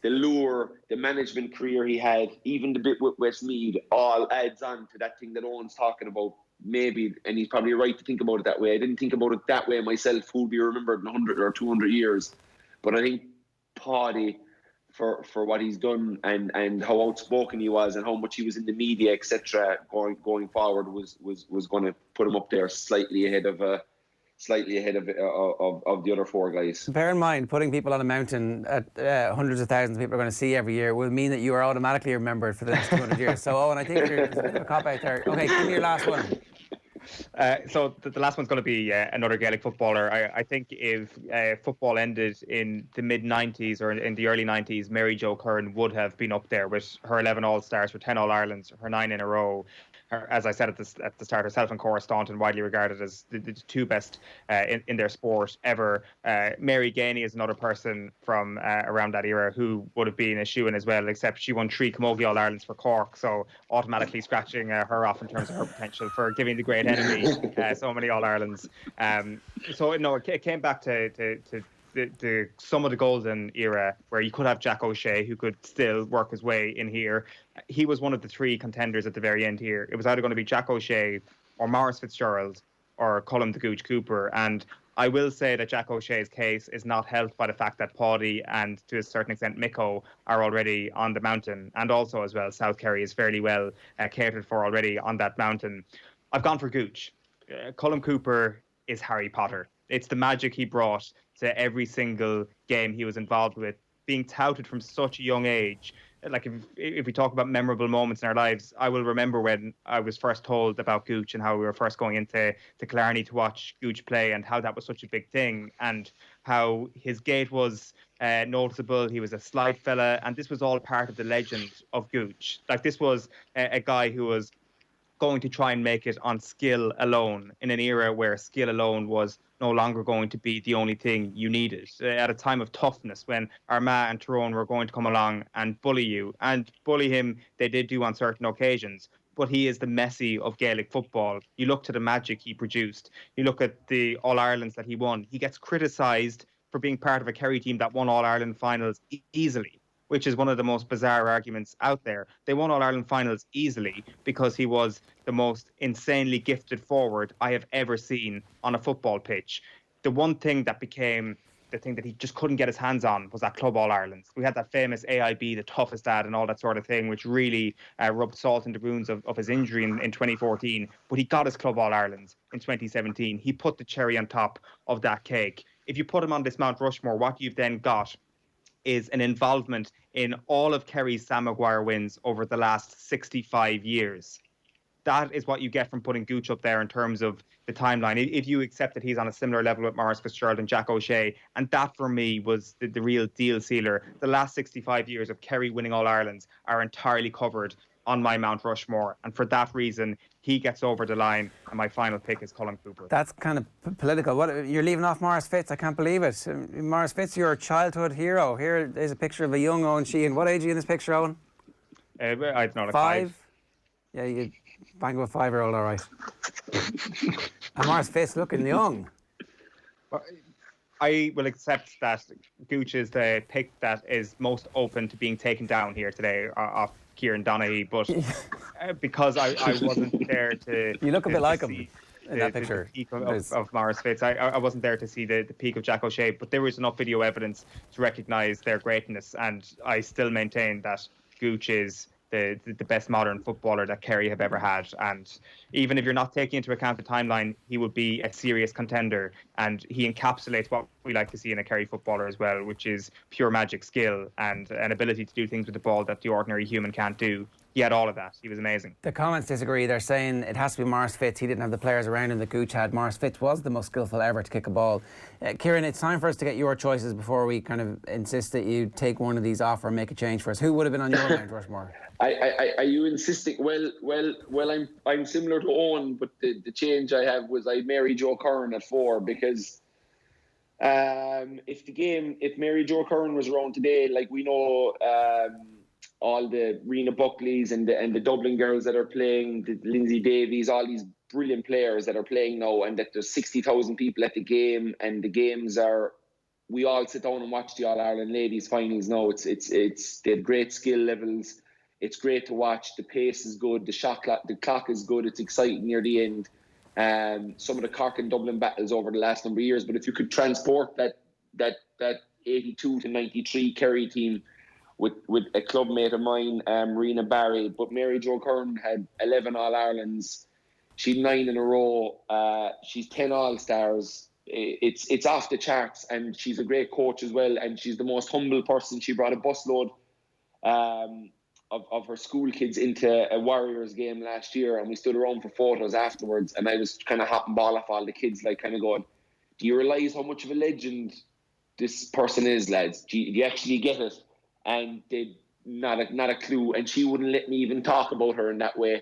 Speaker 5: the lure, the management career he had, even the bit with Westmeath, all adds on to that thing that Owen's talking about. Maybe, and he's probably right to think about it that way. I didn't think about it that way myself, who'll be remembered in 100 or 200 years. But I think Páidí, for what he's done and how outspoken he was and how much he was in the media, etc., going forward was going to put him up there slightly ahead of the other four guys.
Speaker 3: Bear in mind, putting people on a mountain at hundreds of thousands of people are going to see every year will mean that you are automatically remembered for the next 200 years. So, Owen, I think there's a bit of a cop out there. Okay, give me your last one.
Speaker 4: So the last one's going to be another Gaelic footballer. I think if football ended in the mid-90s or in the early 90s, Mary Jo Curran would have been up there with her 11 All-Stars, her 10 All-Irelands, her 9 in a row. Her, as I said at the start, herself and Cora Staunton widely regarded as the two best in their sport ever. Mary Gainey is another person from around that era who would have been a shoo-in as well, except she won 3 Camogie All-Irelands for Cork, so automatically scratching her off in terms of her potential for giving the great enemy so many All-Irelands. So no, it came back to some of the golden era where you could have Jack O'Shea, who could still work his way in here. He was one of the 3 contenders at the very end here. It was either going to be Jack O'Shea or Maurice Fitzgerald or Colm the Gooch Cooper. And I will say that Jack O'Shea's case is not helped by the fact that Páidí and to a certain extent Micko are already on the mountain. And also as well, South Kerry is fairly well catered for already on that mountain. I've gone for Gooch. Colm Cooper is Harry Potter. It's the magic he brought to every single game he was involved with, being touted from such a young age. Like if we talk about memorable moments in our lives, I will remember when I was first told about Gooch and how we were first going into Killarney to watch Gooch play and how that was such a big thing and how his gait was noticeable. He was a slight fella, and this was all part of the legend of Gooch. Like this was a guy who was going to try and make it on skill alone in an era where skill alone was no longer going to be the only thing you needed. At a time of toughness when Armagh and Tyrone were going to come along and bully you, and bully him they did do on certain occasions, but he is the Messi of Gaelic football. You look to the magic he produced, you look at the All-Irelands that he won. He gets criticised for being part of a Kerry team that won All-Ireland finals easily, which is one of the most bizarre arguments out there. They won All-Ireland finals easily because he was the most insanely gifted forward I have ever seen on a football pitch. The one thing that became the thing that he just couldn't get his hands on was that Club All-Ireland. We had that famous AIB, the toughest dad and all that sort of thing, which really rubbed salt in the wounds of his injury in 2014. But he got his Club All-Ireland in 2017. He put the cherry on top of that cake. If you put him on this Mount Rushmore, what you've then got is an involvement in all of Kerry's Sam Maguire wins over the last 65 years. That is what you get from putting Gooch up there in terms of the timeline. If you accept that he's on a similar level with Maurice Fitzgerald and Jack O'Shea, and that for me was the real deal sealer. The last 65 years of Kerry winning All-Irelands are entirely covered on my Mount Rushmore, and for that reason he gets over the line, and my final pick is Colm Cooper.
Speaker 3: That's kind of political. What, you're leaving off Maurice Fitz? I can't believe it. Maurice Fitz, you're a childhood hero. Here is a picture of a young Owen Sheehan. What age are you in this picture, Owen?
Speaker 4: I don't know, like
Speaker 3: 5? Yeah, you bang with a 5-year-old, all right. And Maurice Fitz looking young.
Speaker 4: I will accept that Gooch is the pick that is most open to being taken down here today off Kieran Donaghy, but because I wasn't there to...
Speaker 3: You look a bit like him in that picture.
Speaker 4: The peak of Maurice Fitz. I wasn't there to see the peak of Jack O'Shea, but there was enough video evidence to recognise their greatness, and I still maintain that Gooch is the best modern footballer that Kerry have ever had. And even if you're not taking into account the timeline, he would be a serious contender, and he encapsulates what we like to see in a Kerry footballer as well, which is pure magic skill and an ability to do things with the ball that the ordinary human can't do. He had all of that. He was amazing. The
Speaker 3: comments disagree. They're saying it has to be Maurice Fitz. He didn't have the players around him that Gooch had. Maurice Fitz was the most skillful ever to kick a ball. Kieran, it's time for us to get your choices before we kind of insist that you take one of these off or make a change for us. Who would have been on your Mount Rushmore?
Speaker 5: Are you insisting? Well, I'm similar to Owen, but the change I have was I Mary Jo Curran at 4 because if Mary Jo Curran was around today, like we know all the Rena Buckleys and the Dublin girls that are playing, the Lindsay Davies, all these brilliant players that are playing now, and that there's 60,000 people at the game, and the games are we all sit down and watch the All-Ireland ladies finals now. They have great skill levels. It's great to watch. The pace is good. The clock is good. It's exciting near the end. Some of the Cork and Dublin battles over the last number of years. But if you could transport that 82 to 93 Kerry team with a club mate of mine, Marina Barry, but Mary Jo Kern had 11 All-Irelands. She's 9 in a row. She's 10 All-Stars. It's off the charts, and she's a great coach as well, and she's the most humble person. She brought a busload of her school kids into a Warriors game last year, and we stood around for photos afterwards, and I was kind of hopping ball off all the kids, like kind of going, do you realise how much of a legend this person is, lads? Do you actually get it? And they not a clue, and she wouldn't let me even talk about her in that way.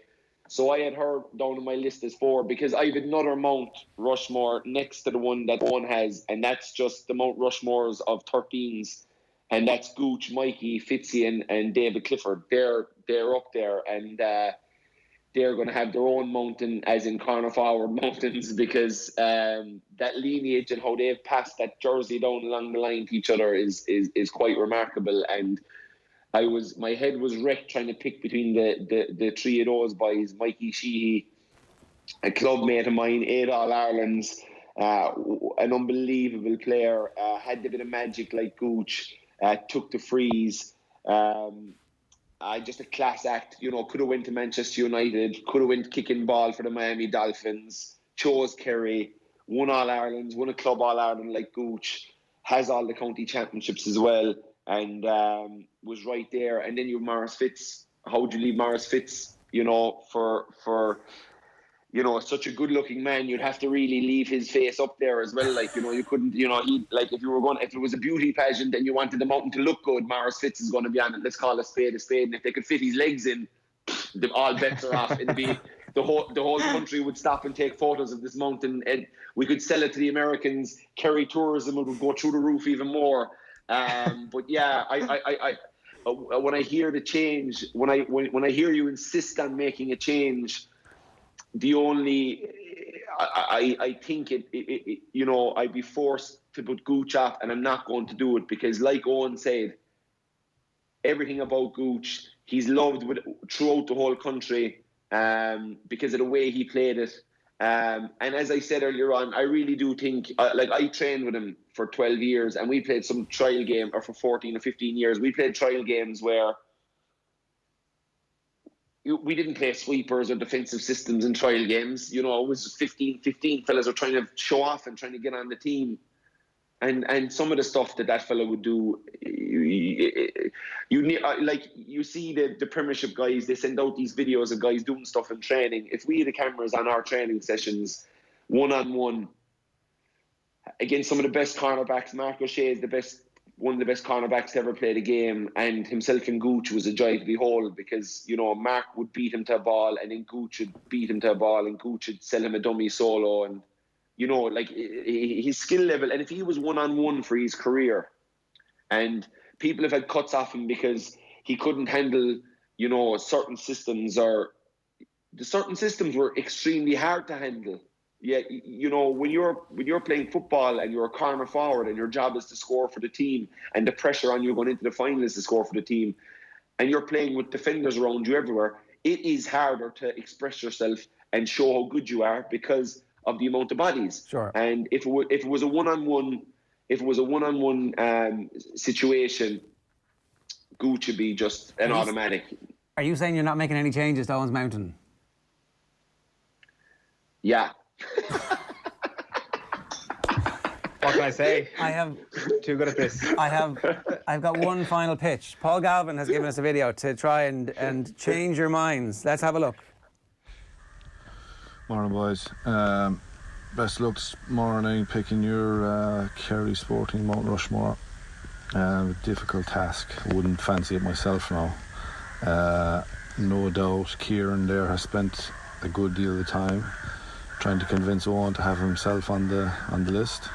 Speaker 5: So I had her down on my list as 4 because I have another Mount Rushmore next to the one that one has, and that's just the Mount Rushmores of 13s, and that's Gooch, Mikey, Fitzy, and David Clifford. They're up there, and they're going to have their own mountain, as in corner forward mountains, because that lineage and how they've passed that jersey down along the line to each other is quite remarkable. And my head was wrecked trying to pick between the 3 of those boys. Mikey Sheehy, a club mate of mine, 8 All-Irelands, an unbelievable player, had a bit of magic like Gooch, took the freeze. Just a class act, could have went to Manchester United, could have went kicking ball for the Miami Dolphins, chose Kerry, won All-Irelands, won a club All-Ireland like Gooch, has all the county championships as well, and was right there. And then you have Maurice Fitz. How would you leave Maurice Fitz, for such a good-looking man? You'd have to really leave his face up there as well. Like, you couldn't, if it was a beauty pageant and you wanted the mountain to look good, Maurice Fitz is going to be on it. Let's call a spade a spade. And if they could fit his legs in, all bets are off. It'd be the whole country would stop and take photos of this mountain, and we could sell it to the Americans. Kerry tourism would go through the roof even more. But yeah, I when I hear the change, when I hear you insist on making a change, I think I'd be forced to put Gooch off, and I'm not going to do it because, like Eoin said, everything about Gooch, he's loved throughout the whole country because of the way he played it. And as I said earlier on, I really do think, I trained with him for 12 years, and we played some trial game, or for 14 or 15 years, we played trial games where we didn't play sweepers or defensive systems in trial games. It was 15 fellas are trying to show off and trying to get on the team. And some of the stuff that fella would do, you see the Premiership guys, they send out these videos of guys doing stuff in training. If we had the cameras on our training sessions, one-on-one, against some of the best cornerbacks, Mark O'Shea is one of the best cornerbacks to ever play the game, and himself and Gooch was a joy to behold because, Mark would beat him to a ball, and then Gooch would beat him to a ball, and Gooch would sell him a dummy solo, and his skill level. And if he was one-on-one for his career, and people have had cuts off him because he couldn't handle, certain systems, or the certain systems were extremely hard to handle. Yeah, when you're playing football and you're a corner forward and your job is to score for the team, and the pressure on you going into the final is to score for the team, and you're playing with defenders around you everywhere, it is harder to express yourself and show how good you are because of the amount of bodies.
Speaker 3: Sure.
Speaker 5: And if it was a one-on-one situation, Gooch would be just an automatic.
Speaker 3: Are you saying you're not making any changes to Owen's Mountain?
Speaker 5: Yeah.
Speaker 4: What can I say?
Speaker 3: I have
Speaker 4: too good at this.
Speaker 3: I've got one final pitch. Paul Galvin has given us a video to try and change your minds. Let's have a look.
Speaker 1: Morning, boys. Best looks morning picking your Kerry Sporting Mount Rushmore. Difficult task. Wouldn't fancy it myself now. No doubt Kieran there has spent a good deal of time trying to convince Eoin to have himself on the list.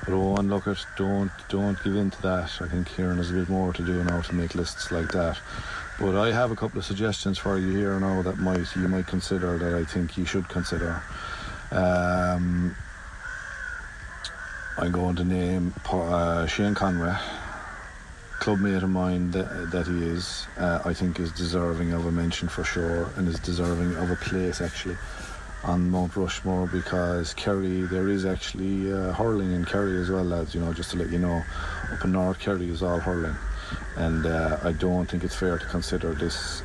Speaker 1: But Eoin, look at, don't give in to that. I think Kieran has a bit more to do now to make lists like that. But I have a couple of suggestions for you here now that you might consider, that I think you should consider. I'm going to name Shane Conway, clubmate of mine that he is. I think is deserving of a mention for sure, and is deserving of a place actually on Mount Rushmore, because Kerry, there is actually hurling in Kerry as well, lads, you know, just to let you know. Up in North Kerry is all hurling, and I don't think it's fair to consider this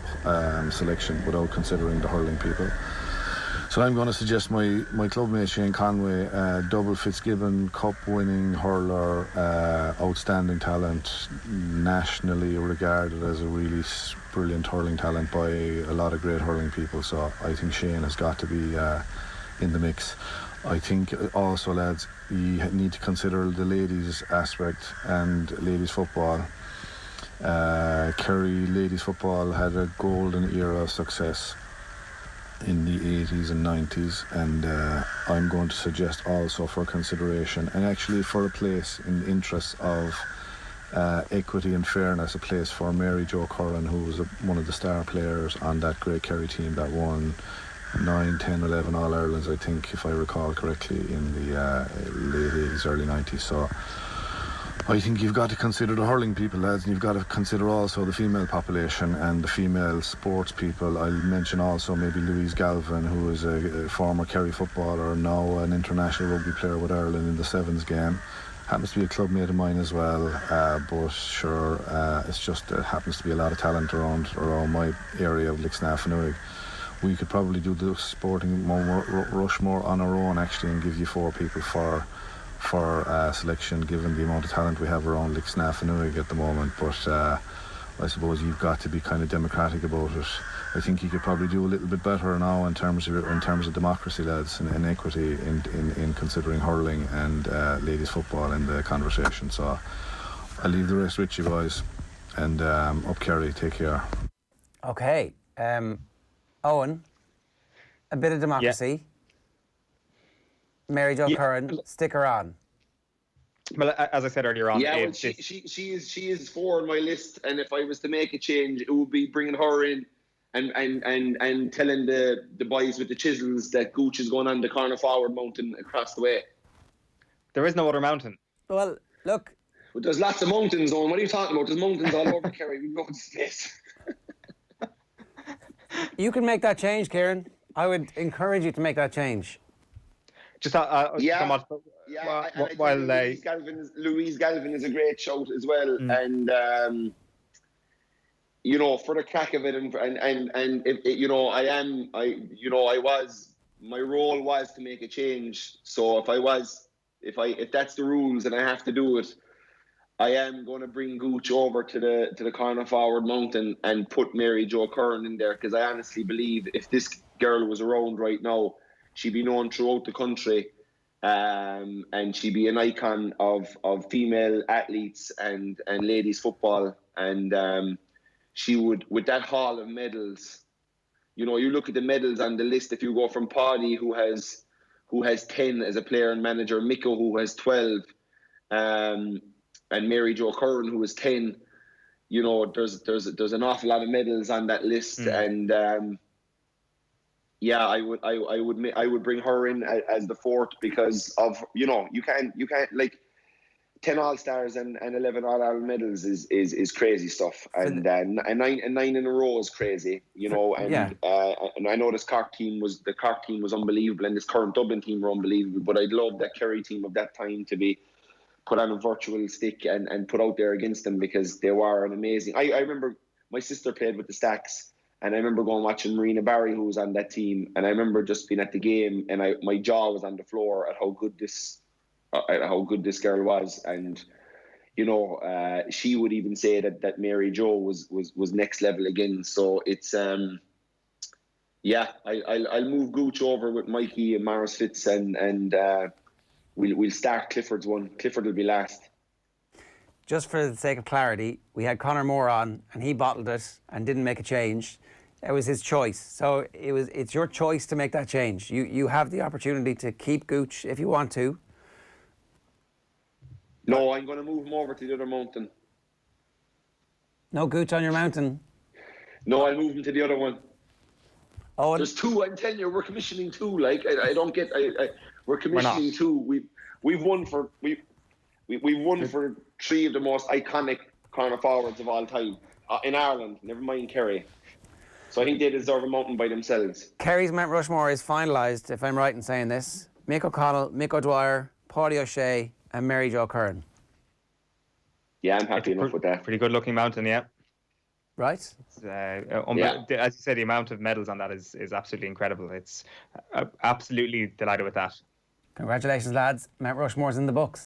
Speaker 1: selection without considering the hurling people. So I'm going to suggest my clubmate Shane Conway, double Fitzgibbon Cup winning hurler, outstanding talent, nationally regarded as a really brilliant hurling talent by a lot of great hurling people. So I think Shane has got to be in the mix. I think also, lads, you need to consider the ladies aspect and ladies football. Kerry ladies football had a golden era of success in the 80s and 90s, and I'm going to suggest also for consideration, and actually for a place in the interests of equity and fairness, a place for Mary Jo Curran, who was one of the star players on that great Kerry team that won 9, 10, 11 All-Irelands, I think, if I recall correctly, in the late 80s, early 90s. So I think you've got to consider the hurling people, lads, and you've got to consider also the female population and the female sports people. I'll mention also maybe Louise Galvin, who is a former Kerry footballer, now an international rugby player with Ireland in the sevens game. Happens to be a clubmate of mine as well, but sure, it's just happens to be a lot of talent around my area of Lixnafannuig. We could probably do the sporting Rushmore on our own actually, and give you 4 people for selection, given the amount of talent we have around Lixnafannuig at the moment. But I suppose you've got to be kind of democratic about it. I think you could probably do a little bit better now in terms of democracy, lads, and equity in considering hurling and ladies football in the conversation. So I'll leave the rest with you boys, and up Kerry, take care.
Speaker 3: Okay, Eoin, a bit of democracy. Yeah. Mary Jo Curran, stick her on.
Speaker 4: Well, as I said earlier on,
Speaker 5: well, she is 4 on my list, and if I was to make a change, it would be bringing her in and telling the boys with the chisels that Gooch is going on the corner forward mountain across the way.
Speaker 4: There is no other mountain.
Speaker 3: Well, look.
Speaker 5: But there's lots of mountains, Owen. What are you talking about? There's mountains all over Kerry. We've got space.
Speaker 3: You can make that change, Kieran. I would encourage you to make that change.
Speaker 5: Just Louise Galvin is a great shout as well, and you know, for the crack of it, and if, you know, my role was to make a change. So if that's the rules and I have to do it, I am going to bring Gooch over to the corner forward mountain and put Mary Jo Curran in there, because I honestly believe if this girl was around right now, she'd be known throughout the country, and she'd be an icon of female athletes and ladies football. And she would, with that haul of medals, you know, you look at the medals on the list, if you go from Páidí, who has 10 as a player and manager, Miko, who has 12, and Mary Jo Curran, who has 10, you know, there's an awful lot of medals on that list. And yeah, I would bring her in as the 4th, because of, you know, you can't like 10 All-Stars and 11 All-Ireland medals is crazy stuff, and 9 in a row is crazy, you know. And and I know the Cork team was unbelievable, and this current Dublin team were unbelievable, but I'd love that Kerry team of that time to be put on a virtual stick and put out there against them, because they were an amazing. I remember my sister played with the Stacks, and I remember going watching Marina Barry, who was on that team, and I remember just being at the game, and my jaw was on the floor at how good this girl was. And you know, she would even say that Mary Jo was next level again. So it's I'll move Gooch over with Mikey and Maris Fitz, and we'll start Clifford's one. Clifford will be last.
Speaker 3: Just for the sake of clarity, we had Conor Moore on, and he bottled it and didn't make a change. It was his choice. So it's your choice to make that change. You have the opportunity to keep Gooch if you want to.
Speaker 5: No, I'm going to move him over to the other mountain.
Speaker 3: No Gooch on your mountain?
Speaker 5: No, I'll move him to the other one.
Speaker 3: Oh,
Speaker 5: there's 2. I'm telling you, we're commissioning 2. Like, I don't get. We're commissioning 2. we've won for three of the most iconic corner forwards of all time in Ireland. Never mind Kerry. So I think they deserve a mountain by themselves.
Speaker 3: Kerry's Mount Rushmore is finalised, if I'm right in saying this. Mick O'Connell, Mick O'Dwyer, Páidí O'Shea, and Mary Jo Curran.
Speaker 5: Yeah, I'm happy enough with that.
Speaker 4: Pretty good looking mountain, yeah.
Speaker 3: Right?
Speaker 4: As you said, the amount of medals on that is absolutely incredible. It's absolutely delighted with that.
Speaker 3: Congratulations, lads. Mount Rushmore's in the books.